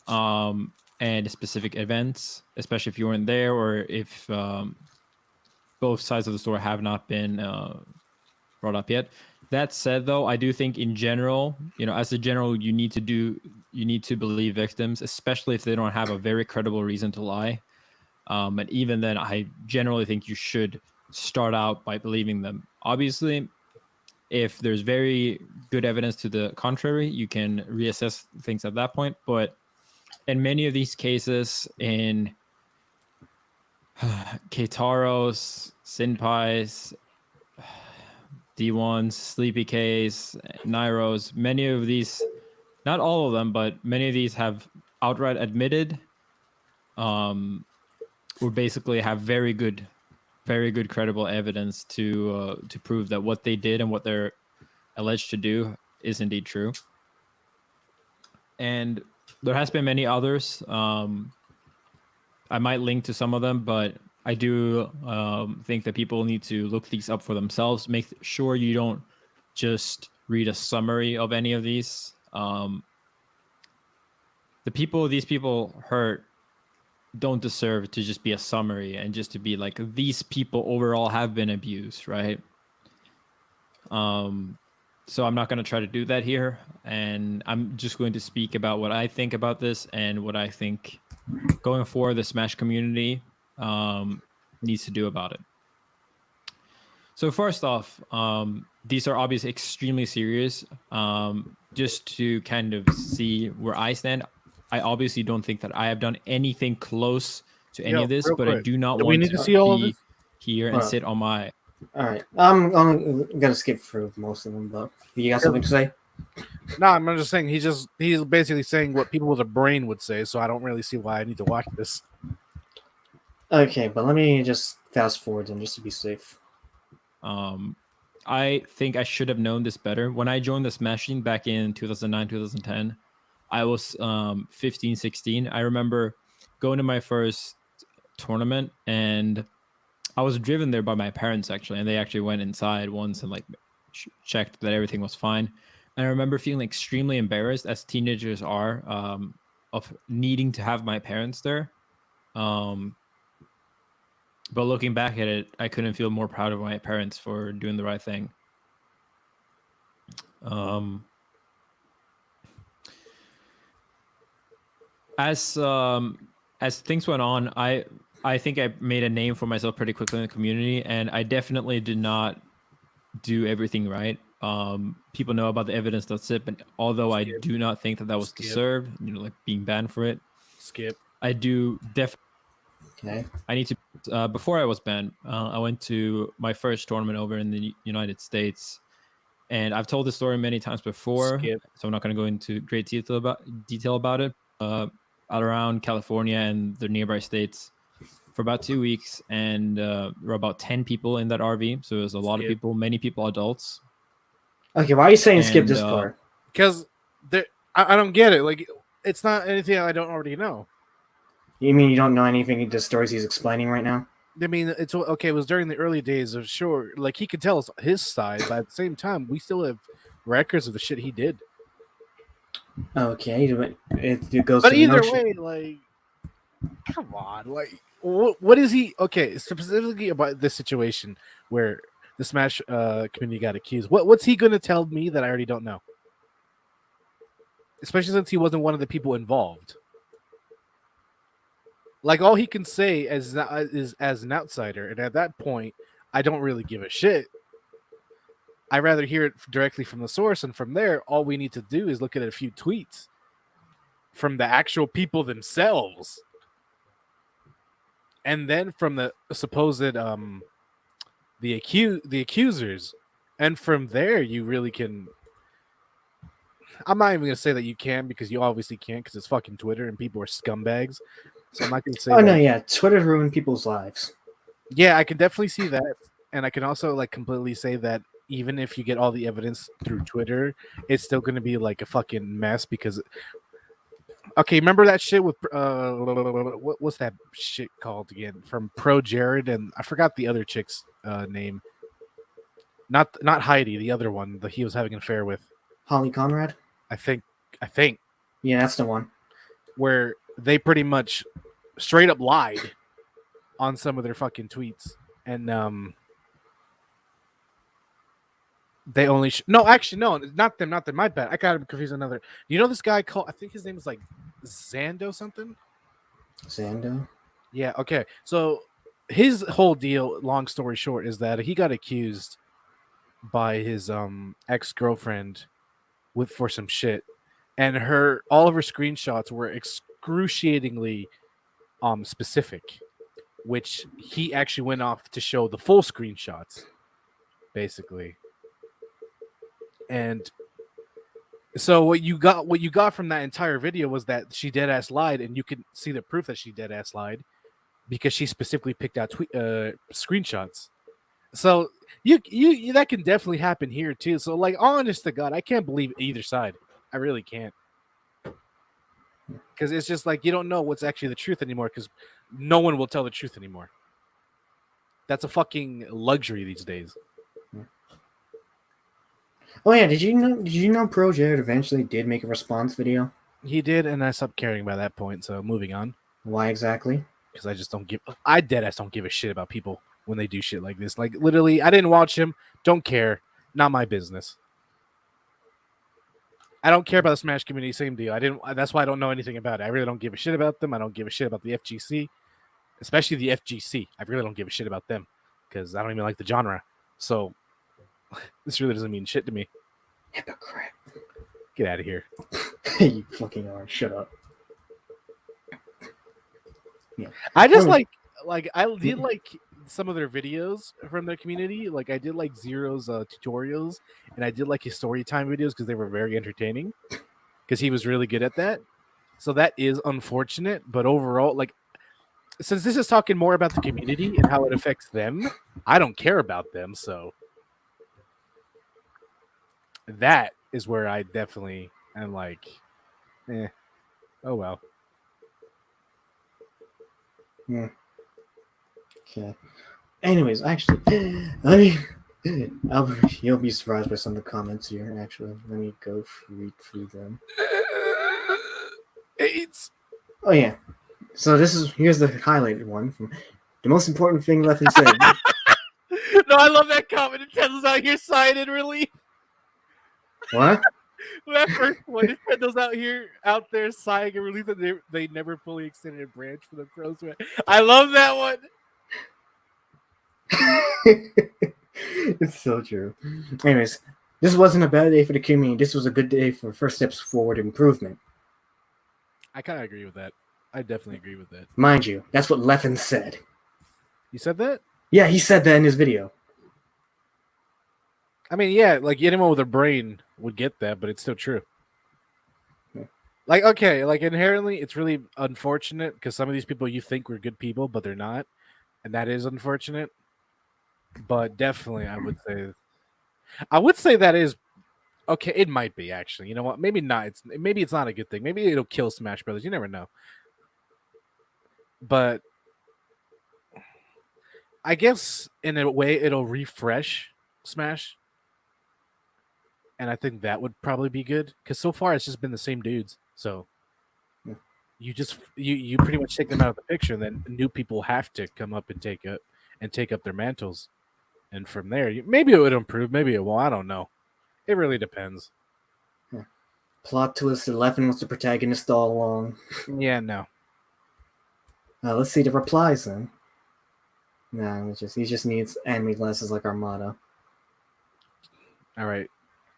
and specific events, especially if you weren't there or if both sides of the story have not been brought up yet. That said, though, I do think in general, as a general, you need to believe victims, especially if they don't have a very credible reason to lie. And even then, I generally think you should start out by believing them. Obviously, if there's very good evidence to the contrary, you can reassess things at that point. But in many of these cases, in Keitaros, Senpais, D1s, Sleepy K's, Nairos, many of these, not all of them, but many of these have outright admitted or basically have very good credible evidence to prove that what they did and what they're alleged to do is indeed true. And there has been many others. I might link to some of them, but I do think that people need to look these up for themselves. Make sure you don't just read a summary of any of these. These people hurt don't deserve to just be a summary and just to be like, these people overall have been abused, right? So I'm not going to try to do that here. And I'm just going to speak about what I think about this and what I think going forward the Smash community needs to do about it. So first off, these are obviously extremely serious. Just to kind of see where I stand, I obviously don't think that I have done anything close to any of this, but I do not want to see all of be this here and sit on my... All right. I'm gonna skip through most of them, but you got something to say? No, I'm just saying he's basically saying what people with a brain would say, so I don't really see why I need to watch this. Okay, but let me just fast forward then, just to be safe. I think I should have known this better. When I joined the Smash scene back in 2009, 2010, I was 15, 16. I remember going to my first tournament, and I was driven there by my parents, actually, and they actually went inside once and like checked that everything was fine. And I remember feeling extremely embarrassed, as teenagers are, of needing to have my parents there. But looking back at it, I couldn't feel more proud of my parents for doing the right thing. As things went on, I think I made a name for myself pretty quickly in the community, and I definitely did not do everything right. People know about the evidence that's it, but although I do not think that was deserved, like being banned for it. I do definitely. Okay. I need to. Before I was banned, I went to my first tournament over in the United States, and I've told this story many times before, so I'm not going to go into great detail about it. Out around California and the nearby states for about 2 weeks, and there were about 10 people in that RV, so it was a lot of people, many people adults. Okay, why are you saying skip this part? Because I don't get it. Like, it's not anything I don't already know. You mean you don't know anything of the stories he's explaining right now? I mean, it's okay. It was during the early days of sure. Like, he could tell us his side, but at the same time, we still have records of the shit he did. Okay, it goes But to the either notion. way, like, come on, like, what is he? Okay, specifically about this situation where the Smash community got accused. What's he gonna tell me that I already don't know? Especially since he wasn't one of the people involved. Like, all he can say is as an outsider, and at that point, I don't really give a shit. I'd rather hear it directly from the source, and from there, all we need to do is look at a few tweets from the actual people themselves, and then from the supposed the accusers, and from there you really can. I'm not even gonna say that you can, because you obviously can't, because it's fucking Twitter and people are scumbags. So I'm not gonna say Oh that. no, yeah, Twitter ruined people's lives. Yeah, I can definitely see that, and I can also like completely say that even if you get all the evidence through Twitter, it's still gonna be like a fucking mess. Because okay, remember that shit with what's that shit called again, from Pro Jared, and I forgot the other chick's name. Not Heidi, the other one that he was having an affair with. Holly Conrad. I think Yeah, that's the one. where they pretty much straight up lied on some of their fucking tweets, and they only no, actually no, not them, my bad. I got him confused with another. You know this guy called, I think his name is like Zando something. Zando. Yeah, okay. So his whole deal, long story short, is that he got accused by his ex-girlfriend for some shit, and all of her screenshots were excruciatingly specific, which he actually went off to show the full screenshots, basically. And so what you got from that entire video was that she dead ass lied, and you can see the proof that she dead ass lied because she specifically picked out screenshots. So you that can definitely happen here too. So like, honest to God, I can't believe either side. I really can't, because it's just like you don't know what's actually the truth anymore, because no one will tell the truth anymore. That's a fucking luxury these days. Oh yeah, did you know Pro Jared eventually did make a response video? He did, and I stopped caring by that point. So moving on, Why exactly? because I just don't give. I deadass don't give a shit about people when they do shit like this. Like literally, I didn't watch him. Don't care. Not my business. I don't care about the Smash community. Same deal. I didn't. That's why I don't know anything about it. I really don't give a shit about them. I don't give a shit about the FGC, especially the FGC. I really don't give a shit about them because I don't even like the genre. So this really doesn't mean shit to me. Hypocrite. Get out of here. You fucking are. Shut up. Yeah. I just like I did like some of their videos from their community. Like I did like Zero's tutorials, and I did like his story time videos because they were very entertaining. Because he was really good at that. So that is unfortunate, but overall, like, since this is talking more about the community and how it affects them, I don't care about them. So that is where I definitely am like, oh well. Yeah. Okay. Anyways, actually, let me. You'll be surprised by some of the comments here. Actually, let me go read through them. AIDS. Oh yeah. So here's the highlighted one from the most important thing Leffen said. No, I love that comment. Nintendo's out here sighing in relief. What? That first one, Nintendo's out there sighing in relief that they never fully extended a branch for the pros. I love that one. It's so true. Anyways, this wasn't a bad day for the community. This was a good day for first steps forward improvement. I kind of agree with that. I definitely agree with that. Mind you, that's what Leffen said. You said that? Yeah, he said that in his video. I mean, yeah, like anyone with a brain would get that, but it's still true. Yeah. Like, okay, like inherently, it's really unfortunate because some of these people you think were good people, but they're not, and that is unfortunate. But definitely, I would say that is okay. It might be actually. You know what? Maybe not. Maybe it's not a good thing. Maybe it'll kill Smash Brothers. You never know. But I guess in a way, it'll refresh Smash. and I think that would probably be good because so far it's just been the same dudes. So Yeah. you pretty much take them out of the picture, and then new people have to come up and take up their mantles, and from there maybe it would improve, maybe it won't. I don't know. It really depends. Plot twist: Eleven was the protagonist all along. Yeah, no. Let's see the replies then. No, he just needs anime glasses like our motto. All right.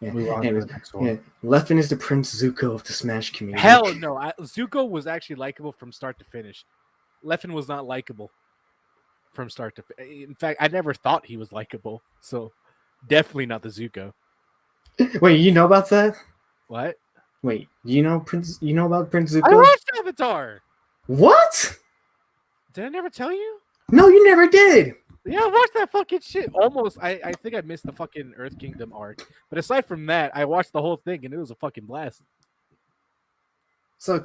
Yeah. Move on to Anyways, the next one. yeah. Leffen is the Prince Zuko of the Smash community. Hell no. Zuko was actually likable from start to finish. Leffen was not likable from start to finish. In fact, I never thought he was likable. So definitely not the Zuko. Wait, you know about that? What? Wait, you know about Prince Zuko? I watched Avatar. What? Did I never tell you? No, you never did. Yeah, I watched that fucking shit. Almost. I think I missed the fucking Earth Kingdom arc. But aside from that, I watched the whole thing and it was a fucking blast. So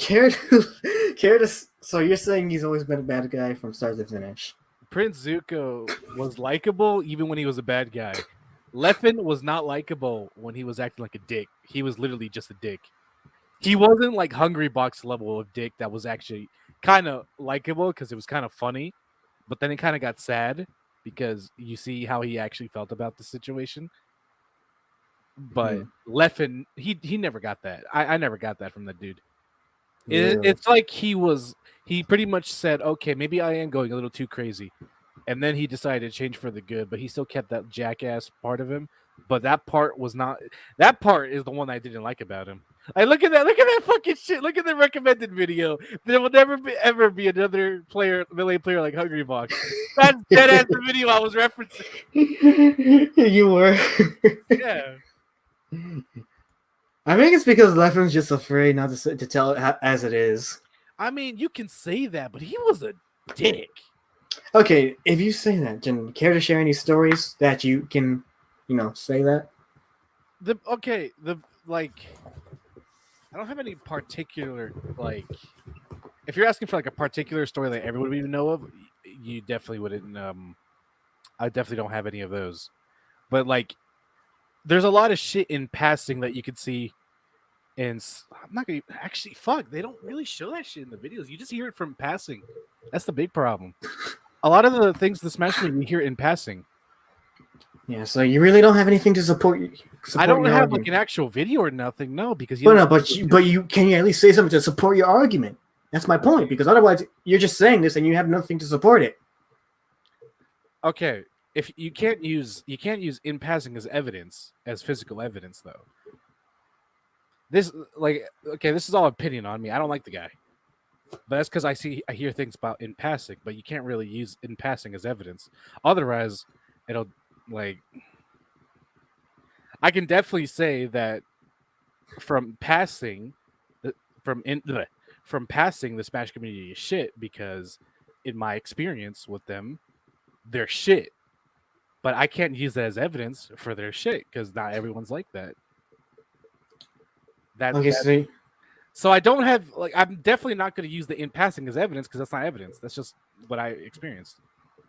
so you're saying he's always been a bad guy from start to finish? Prince Zuko was likable even when he was a bad guy. Leffen was not likable when he was acting like a dick. He was literally just a dick. He wasn't like Hungry Box level of dick that was actually kind of likable because it was kind of funny, but then it kind of got sad because you see how he actually felt about the situation. But Leffen, he never got that. I never got that from the dude. It's like he pretty much said, okay, maybe I am going a little too crazy. And then he decided to change for the good, but he still kept that jackass part of him. But that part is the one I didn't like about him. Look at that fucking shit. Look at the recommended video. There will never ever be another melee player like Hungry Box. That's dead ass the video I was referencing. You were. Yeah. I think it's because Leffen's just afraid not to tell it as it is. I mean, you can say that, but he was a dick. Okay, if you say that, Jen, care to share any stories that you can, say that? I don't have any particular if you're asking for like a particular story that everyone would even know of, you definitely wouldn't. I definitely don't have any of those, but like, there's a lot of shit in passing that you could see. And I'm not gonna actually they don't really show that shit in the videos. You just hear it from passing. That's the big problem. A lot of the things the Smash Media you hear in passing. Yeah, so you really don't have anything to support I don't your have argument. like an actual video or nothing, no, because you can you at least say something to support your argument? That's my point, because otherwise you're just saying this and you have nothing to support it. Okay, if you can't use in passing as evidence, as physical evidence, though. This is all opinion on me. I don't like the guy. But that's because I hear things about in passing, but you can't really use in passing as evidence. Otherwise, it'll I can definitely say that from passing the Smash community is shit because in my experience with them, they're shit. But I can't use that as evidence for their shit because not everyone's like that. So I don't have I'm definitely not going to use the in passing as evidence because that's not evidence. That's just what I experienced.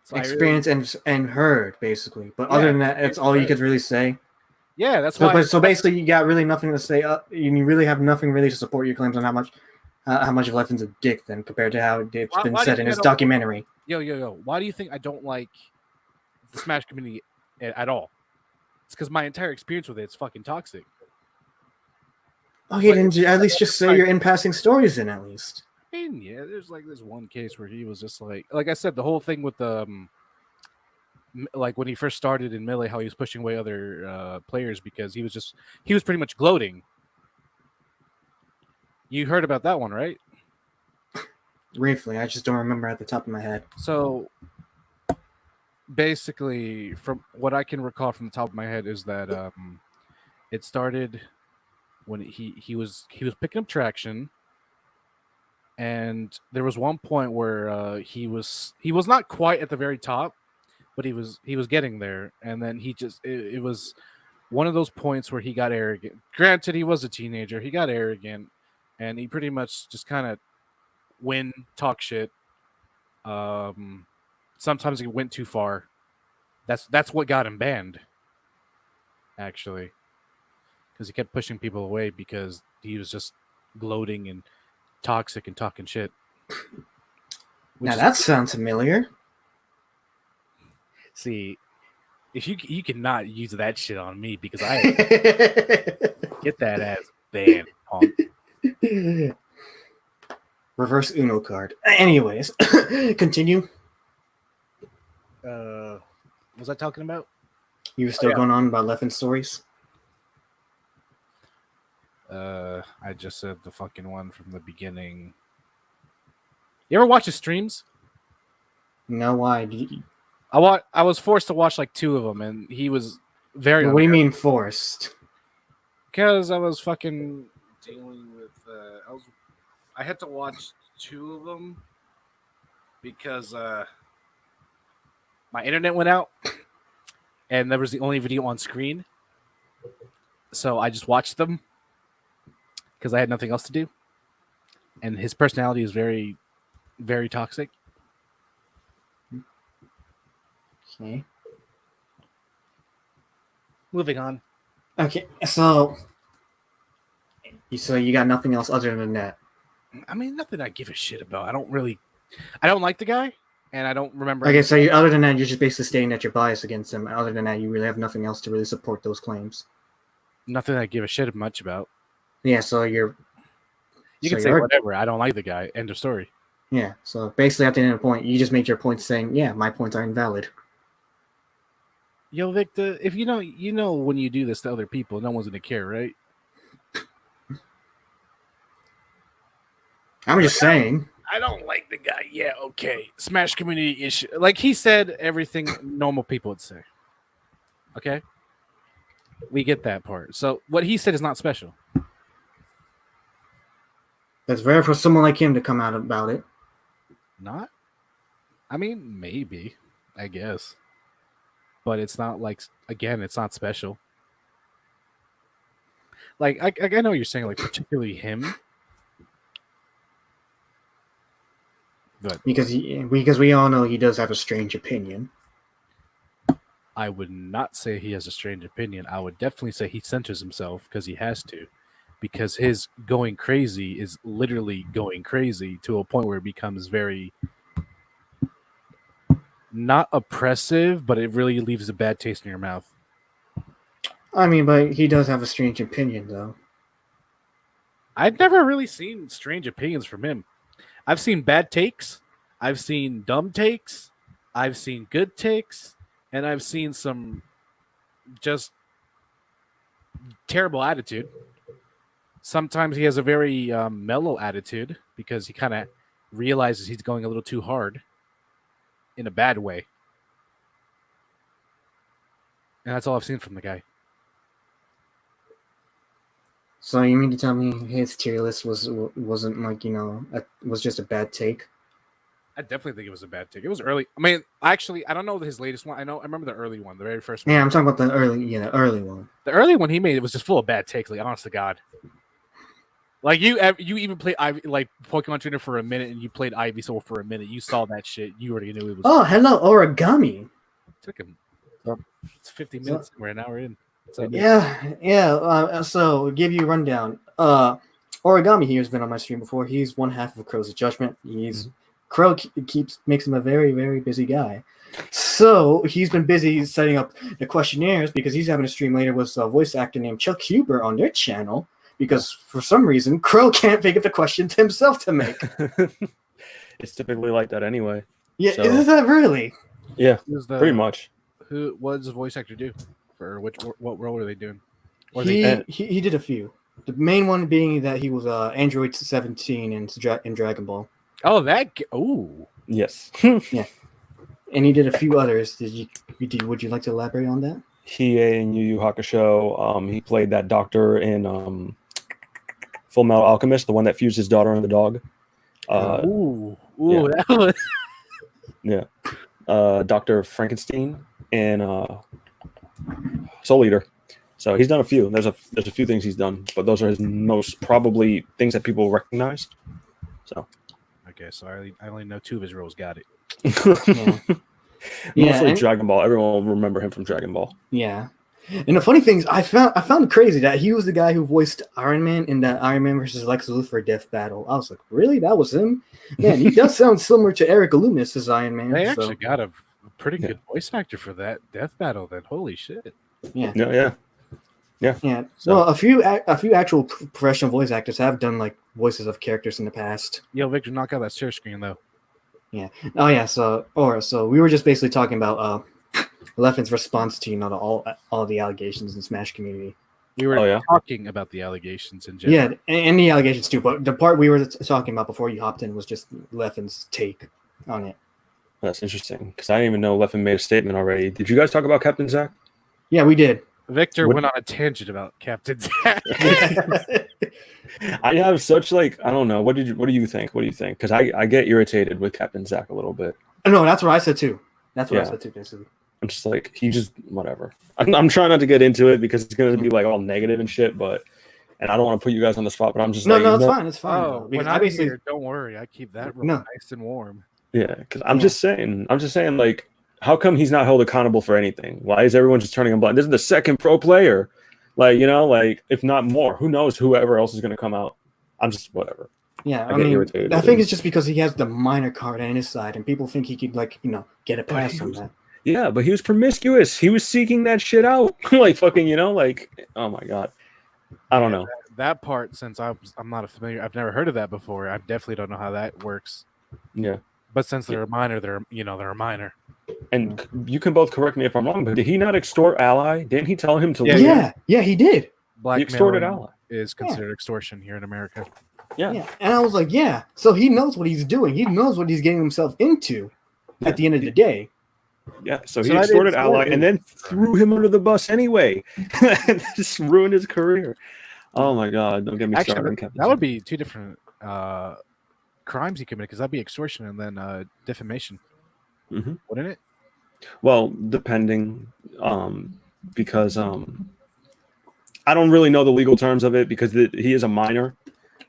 So and heard basically, but other than that, that's all you could really say. Yeah, that's why. So basically, you got really nothing to say. You really have nothing really to support your claims on how much Leffen's a dick then compared to how it's been said in his documentary. Yo! Why do you think I don't like the Smash community at all? It's because my entire experience with it's fucking toxic. Okay, then at least just say your in passing stories in at least. I mean, yeah, there's one case where he was just like I said, the whole thing with like when he first started in Melee, how he was pushing away other players because he was pretty much gloating. You heard about that one, right? Briefly, I just don't remember at the top of my head. So basically, from what I can recall from the top of my head is that it started when he was picking up traction, and there was one point where he was not quite at the very top, but he was getting there, and then it was one of those points where he got arrogant. Granted, he was a teenager, he got arrogant, and he pretty much just kind of talk shit. Sometimes he went too far. That's what got him banned, actually. because he kept pushing people away because he was just gloating and toxic and talking shit. Now that sounds familiar. See, if you cannot use that shit on me because I get that ass banned, punk. Reverse Uno card. Anyways, continue. What was I talking about? You were still going on about Leffen stories? I just said the fucking one from the beginning. You ever watch his streams? No, why? I was forced to watch like 2 of them, and he was very. What do you mean forced? Because I was fucking dealing with. I had to watch 2 of them because my internet went out, and that was the only video on screen. So I just watched them because I had nothing else to do. And his personality is very, very toxic. Okay. Moving on. Okay, so you got nothing else other than that. I mean, nothing I give a shit about. I don't like the guy, and I don't remember. Okay, so other than that, you're just basically stating that you're biased against him. Other than that, you really have nothing else to really support those claims. Nothing I give a shit much about. Yeah, so you can say whatever. I don't like the guy. End of story. Yeah, so basically at the end of the point, you just made your point saying, yeah, my points are invalid. Yo, Victor, if you know when you do this to other people, no one's gonna care, right? I'm just saying. I don't like the guy. Yeah, okay. Smash community issue. Like he said everything normal people would say. Okay? We get that part. So what he said is not special. That's rare for someone like him to come out about it. Not? I mean, maybe. I guess. But it's not like, again, it's not special. Like, I know what you're saying, like, particularly him. But because we all know he does have a strange opinion. I would not say he has a strange opinion. I would definitely say he centers himself because he has to. Because his going crazy is literally going crazy to a point where it becomes very not oppressive, but it really leaves a bad taste in your mouth. I mean, but he does have a strange opinion, though. I've never really seen strange opinions from him. I've seen bad takes. I've seen dumb takes. I've seen good takes. And I've seen some just terrible attitude. Sometimes he has a very mellow attitude because he kind of realizes he's going a little too hard in a bad way. And that's all I've seen from the guy. So you mean to tell me his tier list wasn't like, was just a bad take? I definitely think it was a bad take. It was early. I mean, actually, I don't know his latest one. I remember the early one, the very first one. Yeah, I'm talking about the early one. The early one he made, it was just full of bad takes, like, honest to God. Like, you even played like Pokemon Trainer for a minute, and you played Ivysaur for a minute. You saw that shit. You already knew it was. Oh, hello, AuraGami. Took him. It's 50 minutes. We're an hour in. So, so give you a rundown. AuraGami here has been on my stream before. He's one half of Crow's Judgment. Crow makes him a very, very busy guy. So he's been busy setting up the questionnaires because he's having a stream later with a voice actor named Chuck Huber on their channel because for some reason Crow can't think of the questions himself to make. It's typically like that anyway. Yeah, so. Is that really? Yeah, pretty much. What does the voice actor do? For what role are they doing? He did a few. The main one being that he was Android 17 in Dragon Ball. Oh, oh yes. Yeah, and he did a few others. Would you like to elaborate on that? He in Yu Yu Hakusho. He played that doctor in Full Metal Alchemist, the one that fused his daughter and the dog. Yeah. That was... yeah. Dr. Frankenstein and Soul Eater. So he's done a few. There's a few things he's done, but those are his most probably things that people recognize. So. Okay, so I only know 2 of his roles. Got it. Mostly Dragon Ball. Everyone will remember him from Dragon Ball. Yeah. And the funny thing is, I found it crazy that he was the guy who voiced Iron Man in that Iron Man versus Lex Luthor death battle. I was like, really? That was him? Man, he does sound similar to Eric Loomis as Iron Man. They so. actually got a pretty good voice actor for that death battle. Then holy shit. Yeah. Yeah. So a few actual professional voice actors have done like voices of characters in the past. Yo, Victor, knock out that share screen though. Yeah. Oh yeah. So we were just basically talking about Leffen's response to all the allegations in the Smash community. We were talking about the allegations in general. Yeah, and the allegations too. But the part we were talking about before you hopped in was just Leffen's take on it. That's interesting because I didn't even know Leffen made a statement already. Did you guys talk about Captain Zach? Yeah, we did. Victor went on a tangent about Captain Zach. I have such I don't know. What do you think? What do you think? Because I get irritated with Captain Zach a little bit. No, that's what I said too. That's what I said too, basically. I'm just he just whatever. I'm trying not to get into it because it's going to be all negative and shit. And I don't want to put you guys on the spot. But I'm just no, it's fine. It's fine. Oh, when I'm here, don't worry. I keep that room nice and warm. Yeah, because I'm just saying. How come he's not held accountable for anything? Why is everyone just turning him blind? This is the second pro player. If not more, who knows whoever else is going to come out. I'm just whatever. Yeah, I mean, I think it's just because he has the minor card on his side, and people think he could get a pass on that. Yeah, but he was promiscuous. He was seeking that shit out. Oh my god. I don't know. That part, since I'm not familiar, I've never heard of that before. I definitely don't know how that works. Yeah. But since they're a minor, they're a minor. And you can both correct me if I'm wrong, but did he not extort Ally? Didn't he tell him to leave? Yeah, he did. Blackmail extorted Ally is considered extortion here in America. Yeah. And I was like, so he knows what he's doing. He knows what he's getting himself into at the end of the day. Yeah, so he extorted Ally and then threw him under the bus anyway. Just ruined his career. Oh my god, don't get me started. That would be two different crimes he committed, because that'd be extortion and then defamation. Mm-hmm. Wouldn't it? Well, depending, because I don't really know the legal terms of it because he is a minor,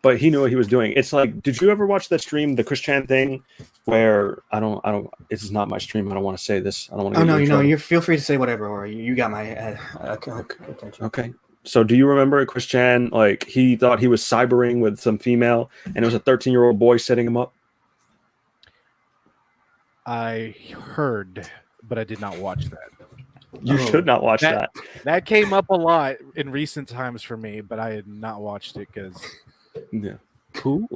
but he knew what he was doing. It's did you ever watch that stream, the Chris Chan thing, where I don't. This is not my stream. I don't want to say this. I don't want to. Oh no, you feel free to say whatever, or you got my attention. Okay. So do you remember Chris Chan? He thought he was cybering with some female, and it was a 13-year-old boy setting him up. I heard, but I did not watch that. You should not watch that. That came up a lot in recent times for me, but I had not watched it because. Yeah. Who?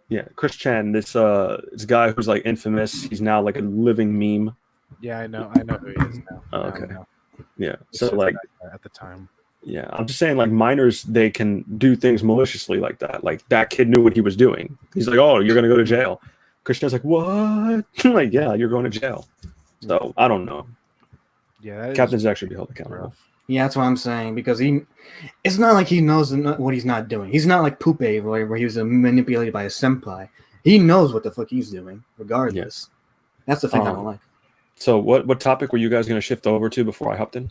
Yeah, Chris Chan. This guy who's infamous. He's now a living meme. Yeah, I know who he is now. Oh, okay. Yeah. It's So at the time. Yeah, I'm just saying minors, they can do things maliciously like that. That kid knew what he was doing. He's like, oh, you're gonna go to jail. Christian's like, what? Yeah, you're going to jail. So I don't know. Yeah, Captain's actually be held accountable. Yeah, that's what I'm saying, because it's not like he knows what he's not doing. He's not like Poupe, where he was manipulated by a senpai. He knows what the fuck he's doing, regardless. That's the thing I don't like. So what topic were you guys going to shift over to before I hopped in?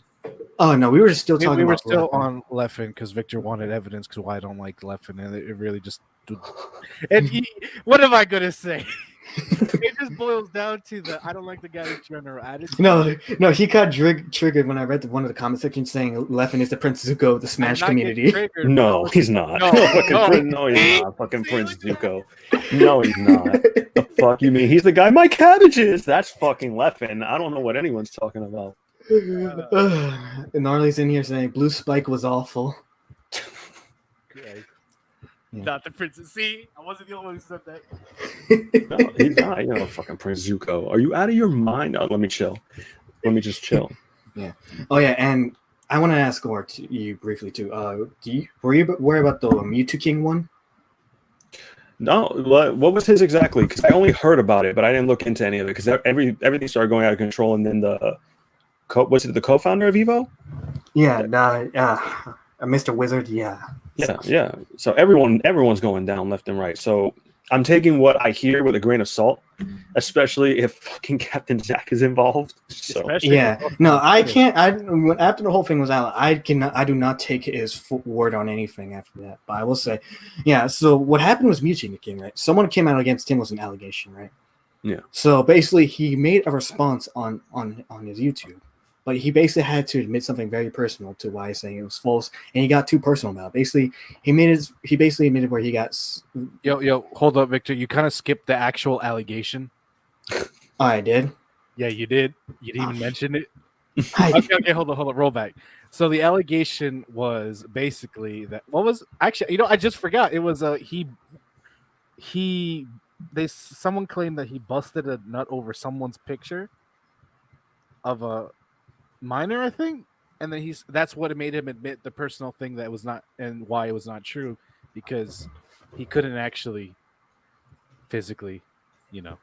Oh no, we were just still talking. We were about still Leffen. on Leffen because Victor wanted evidence because why I don't like Leffen, and it really just. And what am I gonna say? It just boils down to I don't like the guy with general attitude. No, he got triggered when I read one of the comment sections saying Leffen is the Prince Zuko of the Smash community. No, he's not. No, he's not. Fucking Prince Zuko. No, he's not. The fuck you mean? He's the guy my cabbages. That's fucking Leffen. I don't know what anyone's talking about. And Gnarly's in here saying Blue Spike was awful. Okay. Not the princess. See, I wasn't the only one who said that. No, he's not. You know, fucking Prince Zuko. Are you out of your mind? Oh, let me chill. Let me just chill. Yeah. Oh yeah, and I want to ask you briefly too. Were you worried about the Mewtwo King one? No, what was his exactly? Because I only heard about it, but I didn't look into any of it because everything started going out of control, and then the co-founder of Evo? Yeah, Mr. Wizard. Yeah. So everyone's going down left and right. So I'm taking what I hear with a grain of salt, especially if fucking Captain Zack is involved. So I can't. After the whole thing was out, I do not take his word on anything after that. But I will say, So what happened was Mewtwo King, right? Someone came out against him with an allegation, right? Yeah. So basically, he made a response on his YouTube but he basically had to admit something very personal to why he's saying it was false, and he got too personal about it. Basically, he basically admitted where he got. Yo, hold up, Victor. You kind of skipped the actual allegation. Oh, I did. Yeah, you did. You didn't even mention it. I, Okay, hold on, roll back. So the allegation was basically that I just forgot. It was someone claimed that he busted a nut over someone's picture of a minor, I think, and then that's what it made him admit the personal thing that was not, and why it was not true, because he couldn't actually physically, yeah.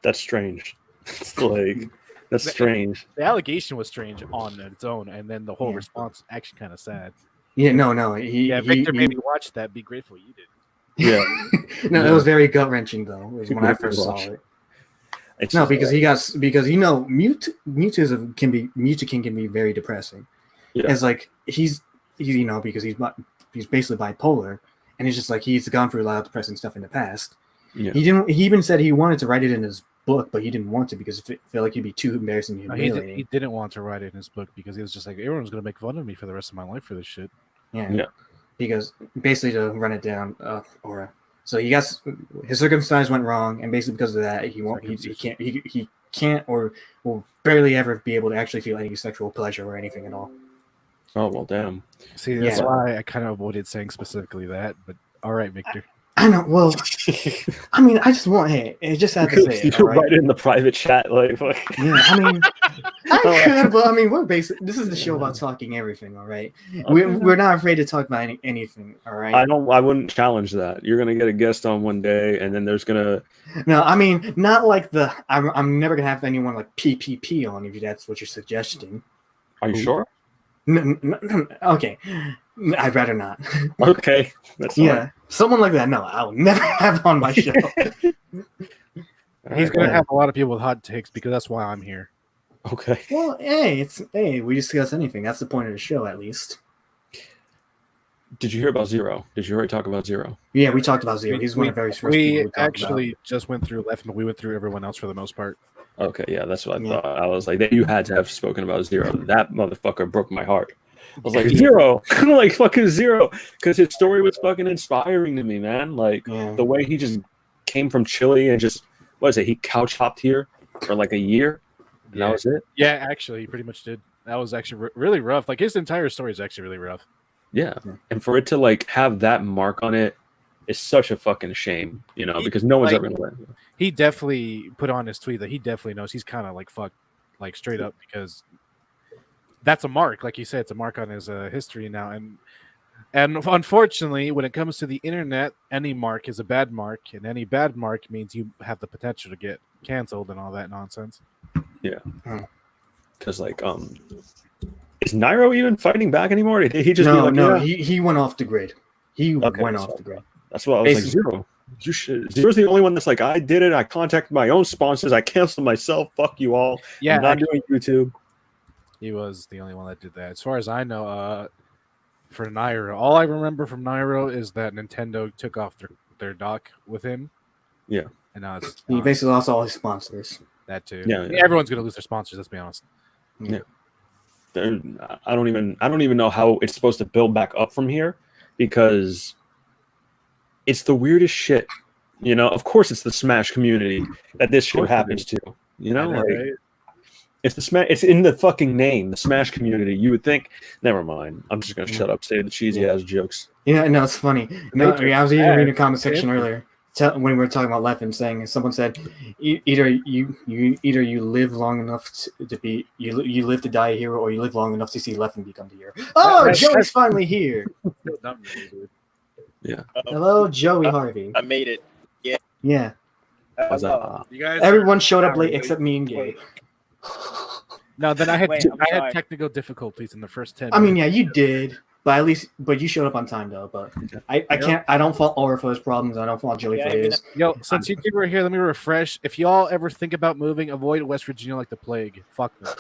That's strange. It's like that's strange. The allegation was strange on its own, and then the whole response actually kind of sad. Yeah, no. Victor made me watch that. Be grateful you did. Yeah. No, it was very gut wrenching though. It was when I first saw it. Because mutism can be very depressing. Yeah. It's like he's because he's basically bipolar, and it's just like he's gone through a lot of depressing stuff in the past. Yeah. He even said he wanted to write it in his book, but he didn't want to because it felt like it'd be too embarrassing and humiliating. He didn't want to write it in his book because he was just like, everyone's gonna make fun of me for the rest of my life for this shit. Yeah. Because basically to run it down, Aura. So he got his circumstance went wrong, and basically because of that, he can't or will barely ever be able to actually feel any sexual pleasure or anything at all. Oh well, damn. See, that's why I kind of avoided saying specifically that. But all right, Victor. I know. Well, I mean, I just want. Hey, I just had to say it. You write it in the private chat, like. Yeah, I mean, I could, but I mean, we're basically. This is the show about talking everything. All right, we're not afraid to talk about anything. All right. I wouldn't challenge that. You're gonna get a guest on one day, and then there's gonna. No, I mean, not like the. I'm never gonna have anyone like PPP on if that's what you're suggesting. Are you sure? No, okay, I'd rather not. Okay, that's fine. Someone like that. No, I'll never have on my show. He's gonna have a lot of people with hot takes because that's why I'm here. Okay. Well, hey, we discuss anything. That's the point of the show, at least. Did you hear about Zero? Did you already talk about Zero? Yeah, we talked about Zero. He's one of the very first people we actually just went through Left, but we went through everyone else for the most part. Okay, yeah, that's what I thought. I was like, you had to have spoken about Zero. That motherfucker broke my heart. I was like, Zero, like fucking Zero, because his story was fucking inspiring to me, man. Like the way he just came from Chile and just he couch hopped here for like a year, and that was it. Yeah, actually, he pretty much did. That was actually really rough. Like his entire story is actually really rough. Yeah, and for it to like have that mark on it is such a fucking shame, because no one's ever gonna let him. He definitely put on his tweet that he definitely knows he's kind of like fucked, like straight up, because that's a mark, like you said, it's a mark on his history now, and unfortunately, when it comes to the internet, any mark is a bad mark, and any bad mark means you have the potential to get canceled and all that nonsense. Yeah, because is Nairo even fighting back anymore? Did he just he went off the grid. He went off the grid. That's what I was like, Zero. You should. Zero's the only one that's like, I did it. I contacted my own sponsors. I canceled myself. Fuck you all. Yeah, I'm not doing YouTube. He was the only one that did that. As far as I know, for Nairo, all I remember from Nairo is that Nintendo took off their dock with him. Yeah. And now he basically lost all his sponsors. That too. Yeah. Everyone's gonna lose their sponsors, let's be honest. Yeah. I don't even know how it's supposed to build back up from here, because it's the weirdest shit. Of course it's the Smash community that this shit happens to. Right? It's in the fucking name, the Smash community. You would think, never mind. I'm just gonna shut up, say the cheesy ass jokes. Yeah, no, it's funny. No, I was even reading the comment section earlier when we were talking about Left and saying someone said either you live long enough to be you live to die a hero, or you live long enough to see Left and become the hero. Oh, Joey's finally here. Yeah. Hello, Joey Harvey. I made it. Yeah. Yeah. You guys, everyone showed up late except me and Gabe. No, then I had technical difficulties in the first 10 minutes. I mean, yeah, you did, but you showed up on time though. But I don't fault Aura for his problems. I don't fault Joey for his. Yo, since you two were here, let me refresh. If y'all ever think about moving, avoid West Virginia like the plague. Fuck them.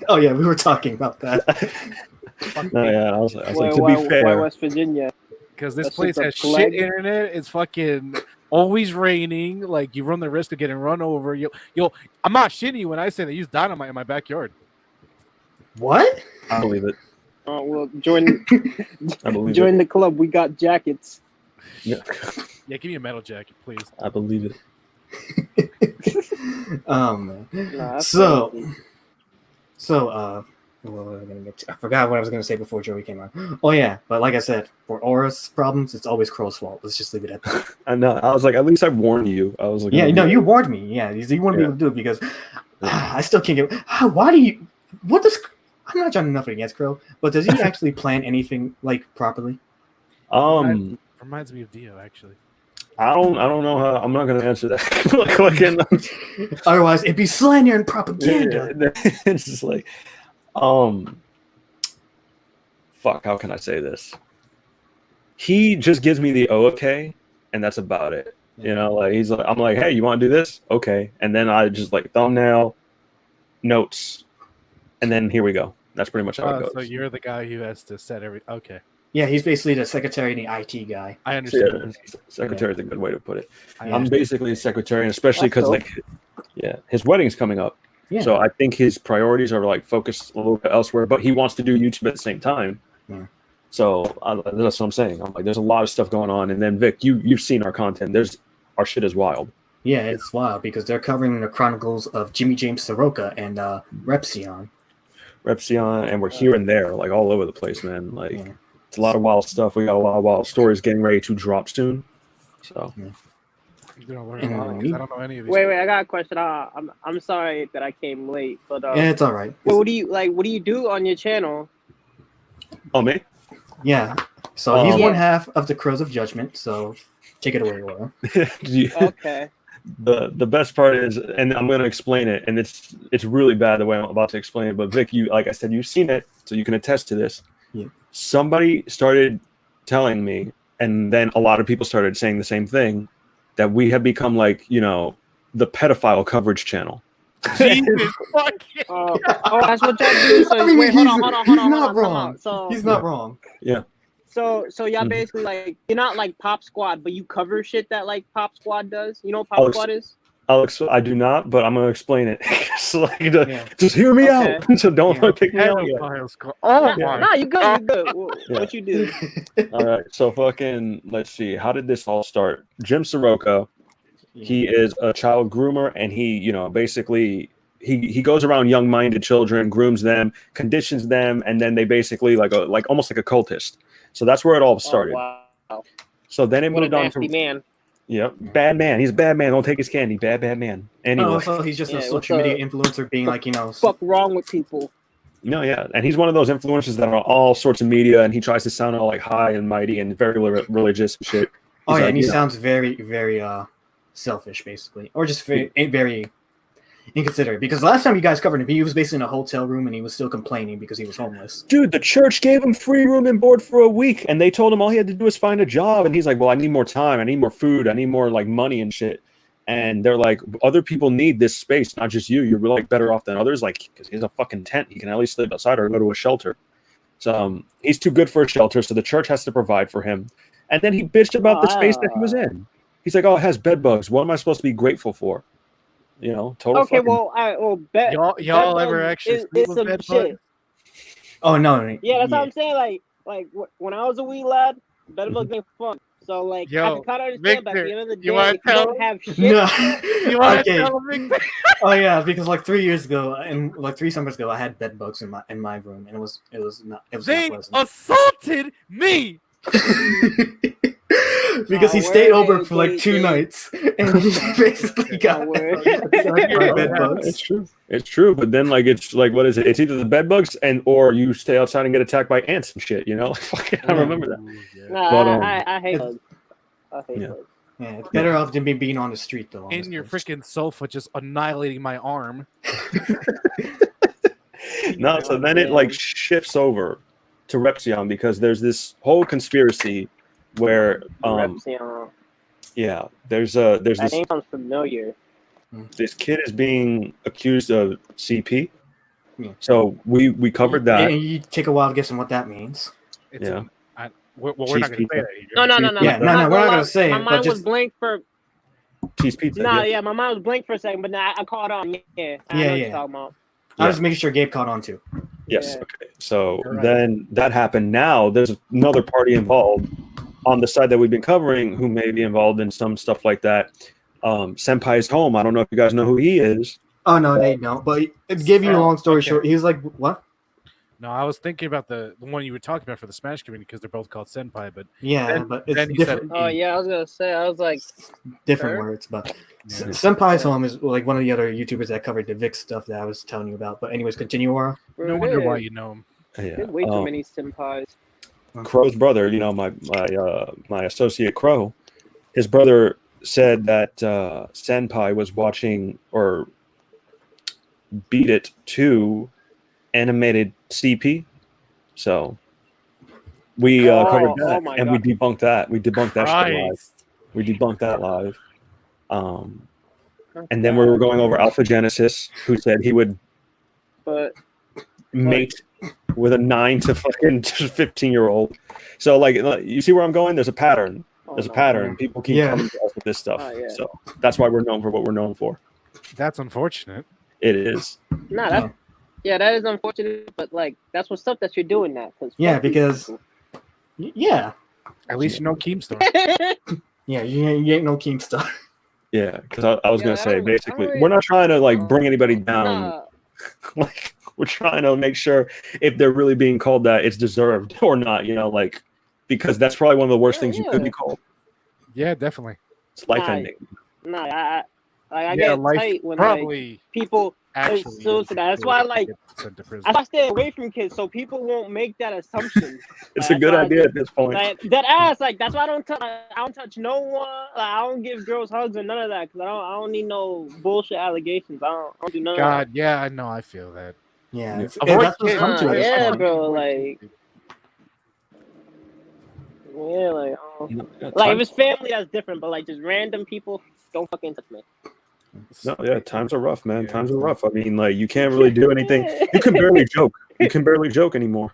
Oh yeah, we were talking about that. I was like, to be fair, why West Virginia? Because this place has shit internet. It's fucking always raining. Like you run the risk of getting run over. I'm not shitting you when I say they use dynamite in my backyard. What? I believe it. Oh well, join I believe join it. the club. We got jackets. Yeah, Yeah, give me a metal jacket, please. I believe it. Man. Nah, that's So, crazy. what was I gonna get to? I forgot what I was gonna say before Joey came on. Oh yeah, but like I said, for Aura's problems, it's always Crow's fault. Let's just leave it at that. I know. I was like, at least I warned you. I was like, Yeah, no, you warned me. Yeah, you want to be able to do it because I still can't get. Why do you? What does? I'm not trying to nothing against Crow, but does he actually plan anything like properly? Reminds me of Dio, actually. I don't know how. I'm not gonna answer that. Otherwise, it'd be slander and propaganda. It's just like, fuck. How can I say this? He just gives me the okay, and that's about it. You know, like he's like, I'm like, hey, you want to do this? Okay, and then I just like thumbnail, notes, and then here we go. That's pretty much how it goes. So you're the guy who has to set every. Okay, Yeah, he's basically the secretary and the IT guy. I understand. Yeah, secretary is a good way to put it. I I'm basically a secretary, and especially because like, his wedding's coming up. Yeah. So I think his priorities are like focused a little bit elsewhere, but he wants to do YouTube at the same time. Yeah. So that's what I'm saying. I'm like, there's a lot of stuff going on, and then Vic, you've seen our content. Our shit is wild. Yeah, it's wild because they're covering the chronicles of Jimmy James Soroka and Repsion. And we're here and there, like all over the place, man. Like it's a lot of wild stuff. We got a lot of wild stories getting ready to drop soon. So I don't know any of these. Wait, I got a question. I'm sorry that I came late, but Yeah, it's all right. what do you do on your channel? Oh, me? Yeah. So he's one half of the Crows of Judgment. So take it away, Laura. Okay. The best part is, and I'm going to explain it, and it's really bad the way I'm about to explain it. But Vic, you, like I said, you've seen it, so you can attest to this. Yeah. Somebody started telling me, and then a lot of people started saying the same thing, that we have become like, the pedophile coverage channel. Jesus fucking. Oh, that's what y'all do. So I mean, wait, hold on. He's not wrong. So He's not wrong. Yeah. So y'all basically like, you're not like Pop Squad, but you cover shit that like Pop Squad does. You know what Pop Squad is? I do not, but I'm gonna explain it. So just hear me out. So don't pick me out. Nah, you good. What you do? All right. So fucking, let's see. How did this all start? Jim Soroka. He is a child groomer, and he, basically he goes around young-minded children, grooms them, conditions them, and then they basically like almost like a cultist. So that's where it all started. Oh, wow. So then it What a moved on to nasty man. Yep, bad man. He's a bad man. Don't take his candy. Bad man. Anyway, So he's just a social media influencer being like, Fuck wrong with people. No, yeah, and he's one of those influencers that are on all sorts of media, and he tries to sound all like high and mighty and very religious and shit. and he sounds very, very selfish, basically, or just very, very inconsiderate. Because last time you guys covered him, he was basically in a hotel room and he was still complaining because he was homeless. Dude, the church gave him free room and board for a week, and they told him all he had to do was find a job. And he's like, "Well, I need more time. I need more food. I need more like money and shit." And they're like, "Other people need this space, not just you. You're like better off than others. Like, because he has a fucking tent, he can at least sleep outside or go to a shelter." So he's too good for a shelter, so the church has to provide for him. And then he bitched about the space that he was in. He's like, "Oh, it has bed bugs. What am I supposed to be grateful for?" Total. Okay, fucking... bet y'all ever actually sleep with bed bugs? Oh no. Yeah, that's what I'm saying. Like when I was a wee lad, bed bugs ain't fun. So like, I can kind of understand. But at the end of the day, you don't have shit. No. You want to tell me? Oh yeah, because like 3 years ago, and like 3 summers ago, I had bed bugs in my room, and it was not pleasant. Assaulted me. Because he stayed over for like 2 nights, and he basically got bed bugs. It's true. But then it's like, what is it? It's either the bed bugs or you stay outside and get attacked by ants and shit. I remember that. No, I hate bugs. I hate bugs. Yeah, it's better off than being on the street though. In your freaking sofa, just annihilating my arm. No, so then it shifts over to Repsion because there's this whole conspiracy where there's that this name sounds familiar. This kid is being accused of CP. Yeah. So we covered that. And you take a while guessing what that means. We're not going to say that. No. Yeah, no, we're not going to say it. My mind was blank for Cheese pizza. Nah, yeah, my mom was blinked for a second, but now I caught on. Yeah, I know what you're talking about. I was making sure Gabe caught on too. Yes. Yeah. Okay. So then that happened. Now there's another party involved on the side that we've been covering who may be involved in some stuff like that. Senpai's home. I don't know if you guys know who he is. Oh no, they don't. But to give you a long story short, he was like, "What?" No, I was thinking about the one you were talking about for the Smash community because they're both called Senpai, but but it's different. Oh yeah, I was gonna say, I was like, different words, but Senpai's home is like one of the other YouTubers that covered the VIX stuff that I was telling you about. But anyways, continue, Aura. No wonder why you know him. Yeah. There's way too many senpais. Crow's brother, my associate Crow, his brother said that Senpai was watching or beat it to animated CP. So we covered that and we debunked that. We debunked that shit live. We debunked that live. And then we were going over Alpha Genesis, who said he would mate with a 9 to fucking 15-year-old. So like, you see where I'm going? There's a pattern. There's a pattern. People keep coming to us with this stuff. So that's why we're known for what we're known for. That's unfortunate. It is. That is unfortunate, but like that's what's up that you're doing that. Because at least you know Keemstar. Yeah, you ain't no Keemstar. Yeah, because I was gonna say basically we're not trying to like bring anybody down. Like we're trying to make sure if they're really being called that, it's deserved or not. Like because that's probably one of the worst things you could be called. Yeah, definitely. It's life ending. I get tight when like, people assume that. That's why I stay away from kids so people won't make that assumption. It's a good idea at this point. That's why I don't touch no one. I don't give girls hugs or none of that because I don't need no bullshit allegations. I don't do none of that. God, yeah, I know. I feel that. Yeah, bro. Like if it's family, that's different. But like just random people, don't fucking touch me. No, yeah, times are rough, man. Times are rough. I mean, like you can't really do anything. You can barely joke. You can barely joke anymore.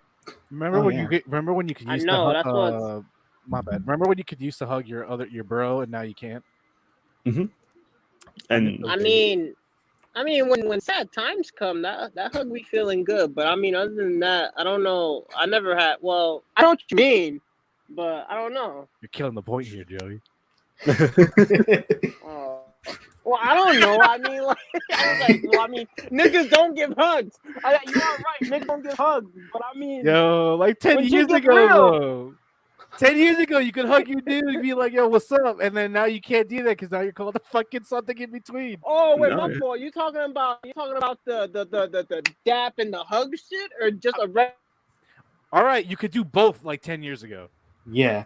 Remember when you could use my bad. Remember when you could use to hug your bro and now you can't? Mm-hmm. And I mean, when sad times come, that hug be feeling good. But I mean, other than that, I don't know. I never had. Well, I know what you mean, but I don't know. You're killing the point here, Joey. Well, I don't know. I mean, niggas don't give hugs. You are right. Niggas don't give hugs. But I mean, like 10 years ago, 10 years ago, you could hug your dude and be like, "Yo, what's up?" And then now you can't do that because now you're called a fucking something in between. Oh wait, my fault. You talking about the dap and the hug shit, or just a red? All right, you could do both like 10 years ago. Yeah.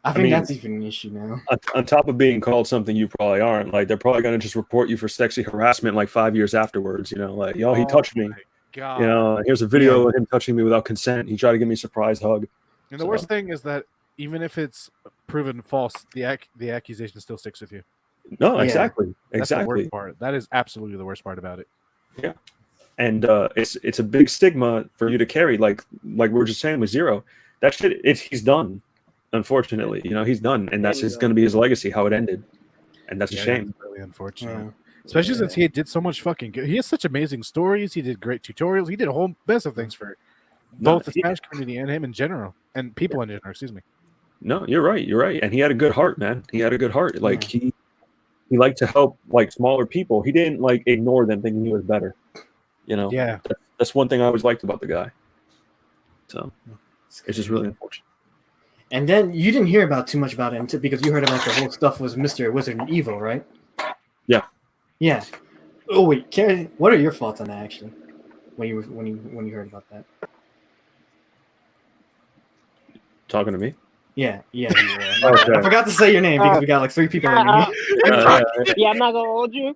I mean, that's even an issue now. On top of being called something you probably aren't, like they're probably gonna just report you for sexy harassment like 5 years afterwards. Like, he touched me. God. Here's a video of him touching me without consent. He tried to give me a surprise hug. And the worst thing is that even if it's proven false, the accusation still sticks with you. No, exactly. That's the worst part. That is absolutely the worst part about it. Yeah. And it's a big stigma for you to carry, like we were just saying with Zero. That shit, he's done. Unfortunately, he's done, and that's going to be his legacy. How it ended, and that's a shame. Really unfortunate, especially since he did so much fucking good. He has such amazing stories. He did great tutorials. He did a whole mess of things for both the Smash community and him in general, and people in general. Excuse me. No, you're right. You're right, and he had a good heart, man. He had a good heart. Like he liked to help like smaller people. He didn't like ignore them, thinking he was better. Yeah, that's one thing I always liked about the guy. So it's just really unfortunate. And then you didn't hear about too much about him because you heard about the whole stuff was Mr. Wizard and Evil, right? Yeah. Yeah. Oh wait, Karen, what are your thoughts on that actually? When you heard about that? Talking to me? Yeah. Okay. I forgot to say your name because we got like 3 people in here. Yeah, I'm not gonna hold you.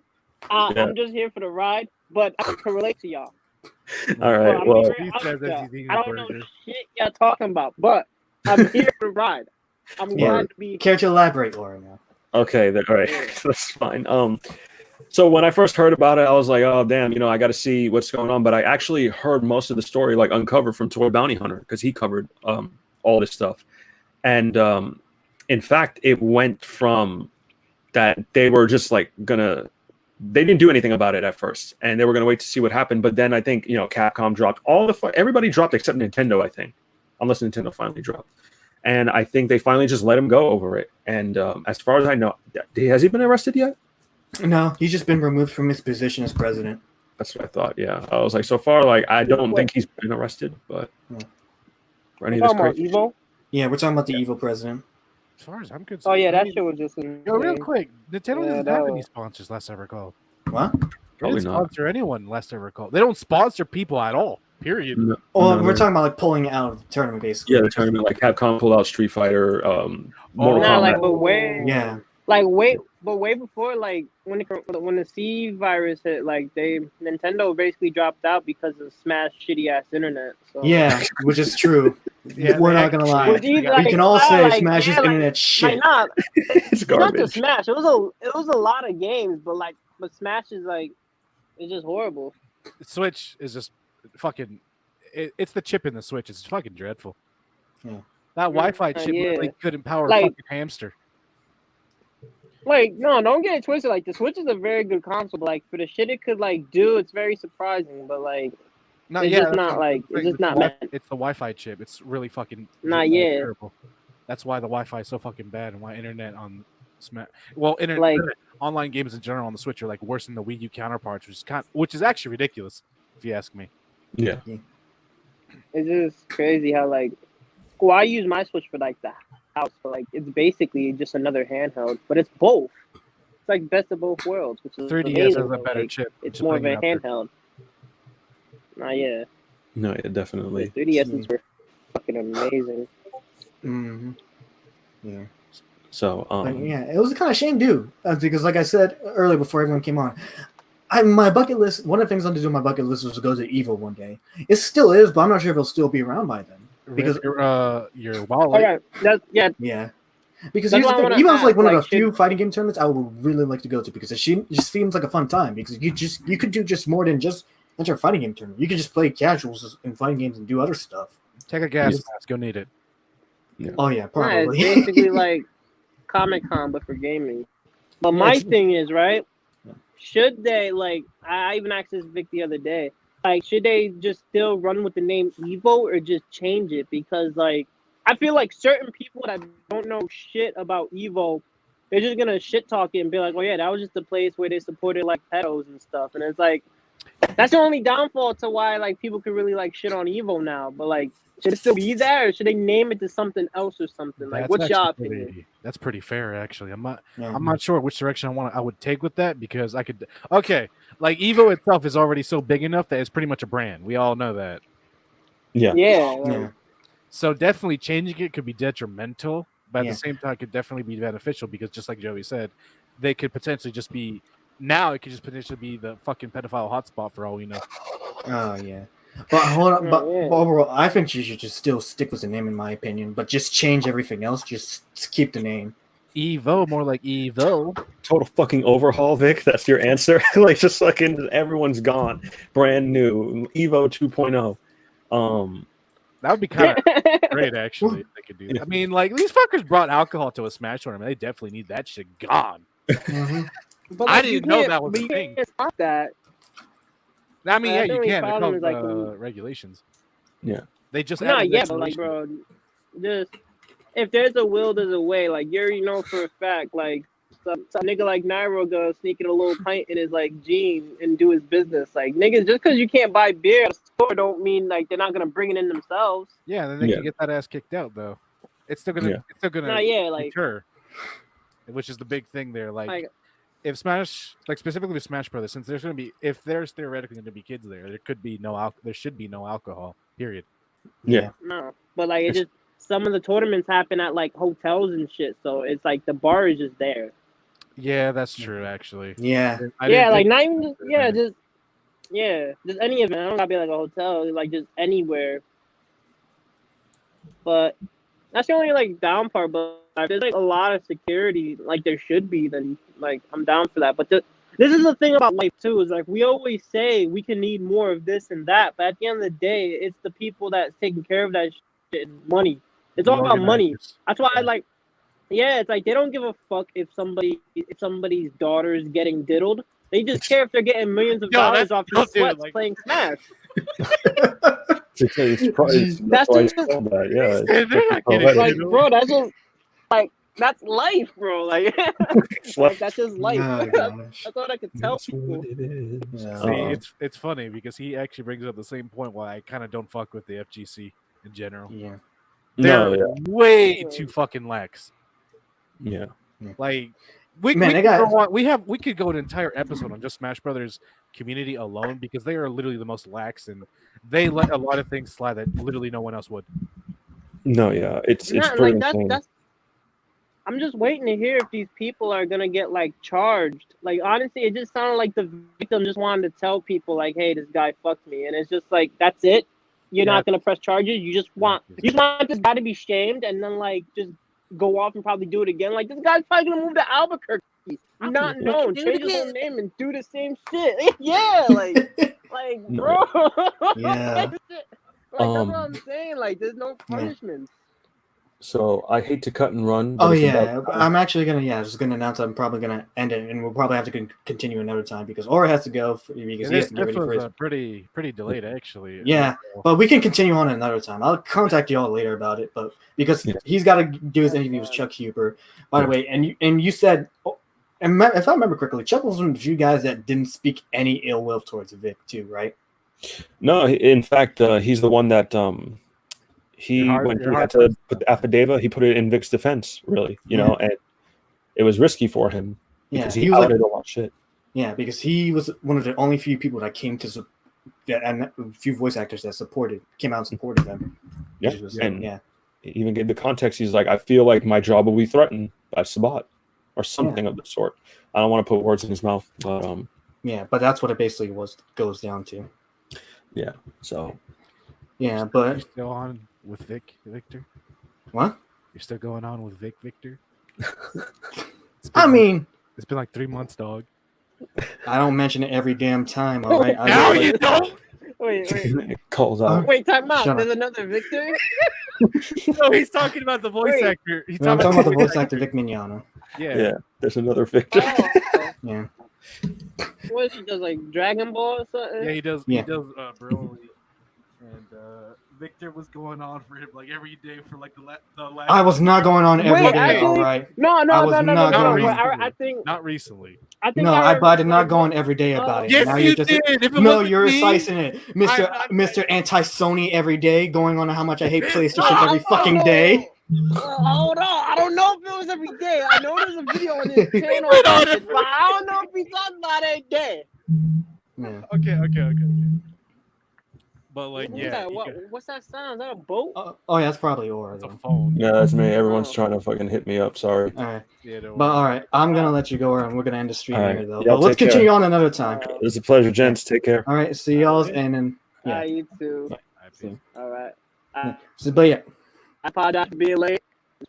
I'm just here for the ride, but I can relate to y'all. All right. Well, I don't know shit y'all talking about, but I'm here to ride. I'm glad to be. Care to elaborate, Laura? Now. Okay, all right, that's fine. So when I first heard about it, I was like, "Oh, damn! I got to see what's going on." But I actually heard most of the story, like uncovered from Toy Bounty Hunter, because he covered all this stuff. And in fact, it went from that they were just like gonna. They didn't do anything about it at first, and they were gonna wait to see what happened. But then I think Capcom dropped everybody dropped except Nintendo, I think, unless Nintendo finally dropped. And I think they finally just let him go over it. And as far as I know, has he been arrested yet? No, he's just been removed from his position as president. That's what I thought. Yeah, I was like, so far, like I don't think he's been arrested, but for any of this crazy. Evo? Yeah, we're talking about the evil president. As far as I'm concerned. Oh yeah, that shit was just. Yo, real quick, Nintendo Yeah, doesn't that have any was- sponsors, last I recall. What? They Probably didn't not. sponsor anyone, last I recall. They don't sponsor people at all. Period. No, Well, no, we're no. talking about like pulling it out of the tournament, basically. Yeah, the tournament, like Capcom pulled out Street Fighter, Mortal Nah, Kombat. like, but way, Yeah. like way before, like when the C virus hit, like Nintendo basically dropped out because of Smash shitty ass internet. So. Yeah, which is true. Yeah, We're they not gonna lie. Which is, We like, can all say like, Smash's yeah, like- internet shit. Like, nah, It's it's not garbage. just Smash. It was a lot of games, but Smash is like, it's just horrible. Switch is just fucking. It's the chip in the Switch. It's fucking dreadful. Yeah. That Wi-Fi chip yeah. really couldn't power a Like- fucking hamster. Like, no, don't get it twisted. Like, the Switch is a very good console, but like for the shit it could like do, it's very surprising. But like, No, it's yeah, just that's not what I'm like saying. it's just not Wi- meant. It's the Wi-Fi chip. It's really fucking Not yet. terrible. That's why the Wi-Fi is so fucking bad, and why internet on Smash. Well, internet Like- online games in general on the Switch are like worse than the Wii U counterparts, which is actually ridiculous, if you ask me. Yeah. It's just crazy how like, well, I use my Switch for like the house, but like it's basically just another handheld, but it's both. It's like best of both worlds, which is 3DS amazing. has a better Like, chip. It's Just more of putting a it out there. handheld. Nah, yeah. No, yeah, definitely. 3DSs were fucking amazing. Mm-hmm. Yeah. So, But yeah, it was kind of shame, dude, because like I said earlier before everyone came on, my bucket list. One of the things I wanted to do on my bucket list was to go to Evo one day. It still is, but I'm not sure if it'll still be around by then. Because your wallet. All right, yeah. yeah, because That's here's the why I thing. wanna Evo's like ask, one of like, the few fighting game tournaments I would really like to go to because it just seems like a fun time because you could do just more than just enter a fighting game tournament. You could just play casuals in fighting games and do other stuff. Take a gas Yes. mask. You'll need it. Oh yeah, Yeah, probably. it's basically like Comic-Con but for gaming. But my it's- thing is, right? Should they like? I even asked this Vic the other day. Like, should they just still run with the name Evo or just change it? Because like, I feel like certain people that don't know shit about Evo, they're just gonna shit talk it and be like, "Oh yeah, that was just the place where they supported like pedos and stuff." And it's like, that's the only downfall to why like people could really like shit on Evo now. But like, should it still be there, or should they name it to something else or something? Like, That's what's your actually opinion? That's pretty fair, actually. I'm Yeah. not sure which direction I would take with that because I could. Okay, like Evo itself is already so big enough that it's pretty much a brand. We all know that. Yeah, like, Yeah. So definitely changing it could be detrimental, but at Yeah. the same time, it could definitely be beneficial because just like Joey said, they could potentially just be. Now it could just potentially be the fucking pedophile hotspot for all we know. Oh yeah. But hold on, Yeah, but yeah. overall, I think you should just still stick with the name, in my opinion. But just change everything else. Just keep the name. Evo, more like Evo. total fucking overhaul, Vic. That's your answer. Like, just fucking everyone's gone, brand new Evo 2.0. That would be kind of great, actually. If they could do that. I mean, like these fuckers brought alcohol to a Smash tournament. They definitely need that shit gone. Mhm. But, I like, didn't you know can't- that was but a you thing. can't stop that. I mean, I yeah, think you the can. They're problem called is, like, regulations. Yeah. They just No, added yeah, but like, regulation. bro, just if there's a will, there's a way. Like, you already know for a fact, like, some nigga like Nairo go sneaking a little pint in his like jean and do his business. Like, niggas, just because you can't buy beer at a store, don't mean like they're not gonna bring it in themselves. Yeah, then they Yeah. can get that ass kicked out though. It's still gonna. Yeah. It's still gonna. No, yeah, like, deter, which is the big thing there. like, If Smash, like specifically with Smash Brothers, since there's going to be, if there's theoretically going to be kids there could be there should be no alcohol. Period. Yeah. no, but like, it just some of the tournaments happen at like hotels and shit, so it's like the bar is just there. Yeah, that's true. Actually, Yeah. I Yeah, didn't like think- not even just any event. I don't gotta be like a hotel, like just anywhere. But that's the only like down part. But if there's like a lot of security, like there should be, then like I'm down for that. But this is the thing about life too, is like we always say we can need more of this and that, but at the end of the day, it's the people that's taking care of that shit and money. It's all about money. organizers. That's why I like. Yeah, it's like they don't give a fuck if somebody's daughter is getting diddled. They just care if they're getting millions of Yo, dollars that's- off yo, your dude, sweats like- playing Smash. It's probably, That's that's why just- it's called that. Yeah, They're not oh, getting right. Like, diddled. bro, that's just like that's life, bro. Like, like that's just life. Oh, gosh. That's all I could tell That's people. what it is. Yeah. See, it's funny because he actually brings up the same point why I kind of don't fuck with the FGC in general. Yeah. They're No, yeah, way too fucking lax. yeah. Like we Man, they could got- go on, we could go an entire episode on just Smash Brothers community alone because they are literally the most lax and they let a lot of things slide that literally no one else would. No, yeah. It's Nah, pretty like insane. that's. I'm just waiting to hear if these people are gonna get like charged. Like honestly, it just sounded like the victim just wanted to tell people like, "Hey, this guy fucked me," and it's just like that's it. You're Yeah. not gonna press charges. You just want this guy to be shamed and then like just go off and probably do it again. Like this guy's probably gonna move to Albuquerque, not known, change his whole name and do the same shit. Yeah, like bro. Yeah. Like that's what I'm saying. Like there's no punishment. So I hate to cut and run. but Oh it's yeah, about time. I'm actually gonna just gonna announce I'm probably gonna end it, and we'll probably have to continue another time because Aura has to go because he has This to get ready for was his. pretty delayed actually. Yeah, but we can continue on another time. I'll contact you all later about it, but because he's got to do his interview with Chuck Huber. By the way, and you said, and if I remember correctly, Chuck was one of the few guys that didn't speak any ill will towards Vic too, right? No, in fact, he's the one that when he had to put the affidavit, he put it in Vic's defense. Really, you know, and it was risky for him because he was outed a lot of shit. Yeah, because he was one of the only few people that came to and a few voice actors that came out and supported them. Yeah, Was, and he even gave the context. He's like, I feel like my job will be threatened by Sabat or something of the sort. I don't want to put words in his mouth, but yeah, but that's what it basically goes down to. Yeah. So. Yeah, but you're still on with Victor. What? You're still going on with Victor? I mean, it's been like 3 months, dog. I don't mention it every damn time. All right. Now you don't. Wait. Calls out. Wait, time out. Shut There's up. another Victor. No, he's talking about the voice actor. He's I'm talking about the voice actor Vic Mignogna. Yeah. There's another Victor. Oh, Yeah. what he does, like Dragon Ball or something? Yeah, he does. Yeah. He does Broly, and Victor was going on for him like every day for like the last. I was not going on every day. actually, All right. No. I was not going. I think Not recently. No, I did not go on every day about it. Yes, Now you you're just, did. If it no, wasn't you're me, slicing it, Mr. Anti-Sony every day, going on how much I hate PlayStation every fucking no. day. Hold on, I don't know if it was every day. I know there's a video on his channel, but I don't know if he talked about it every day. Yeah. Okay. But like, What's yeah, that? What's that sound? Is that a boat? Oh yeah, that's probably Aura. it's a Then. phone. Yeah, that's me. Everyone's trying to fucking hit me up. Sorry. All right, Yeah, don't but worry. all right, I'm gonna let you go, Aura, and we're gonna end the stream All right. here though. Yeah, But let's take care. continue on another time. It was a pleasure, gents. Take care. All right, see y'all, and then yeah. You too. I feel- All right. So, but yeah, I apologize for being late.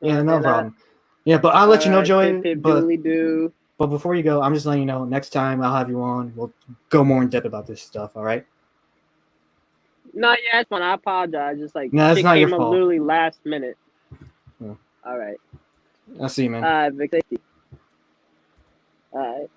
yeah, no problem. Yeah, but I'll let you know, Joey. But do. before you go, I'm just letting you know. Next time I'll have you on. We'll go more in depth about this stuff. All right. No, yeah, it's fine. I apologize. Just like No, it's shit not your came up fault. literally last minute. Yeah. All right. I'll see you, man. All right, Vic. All right.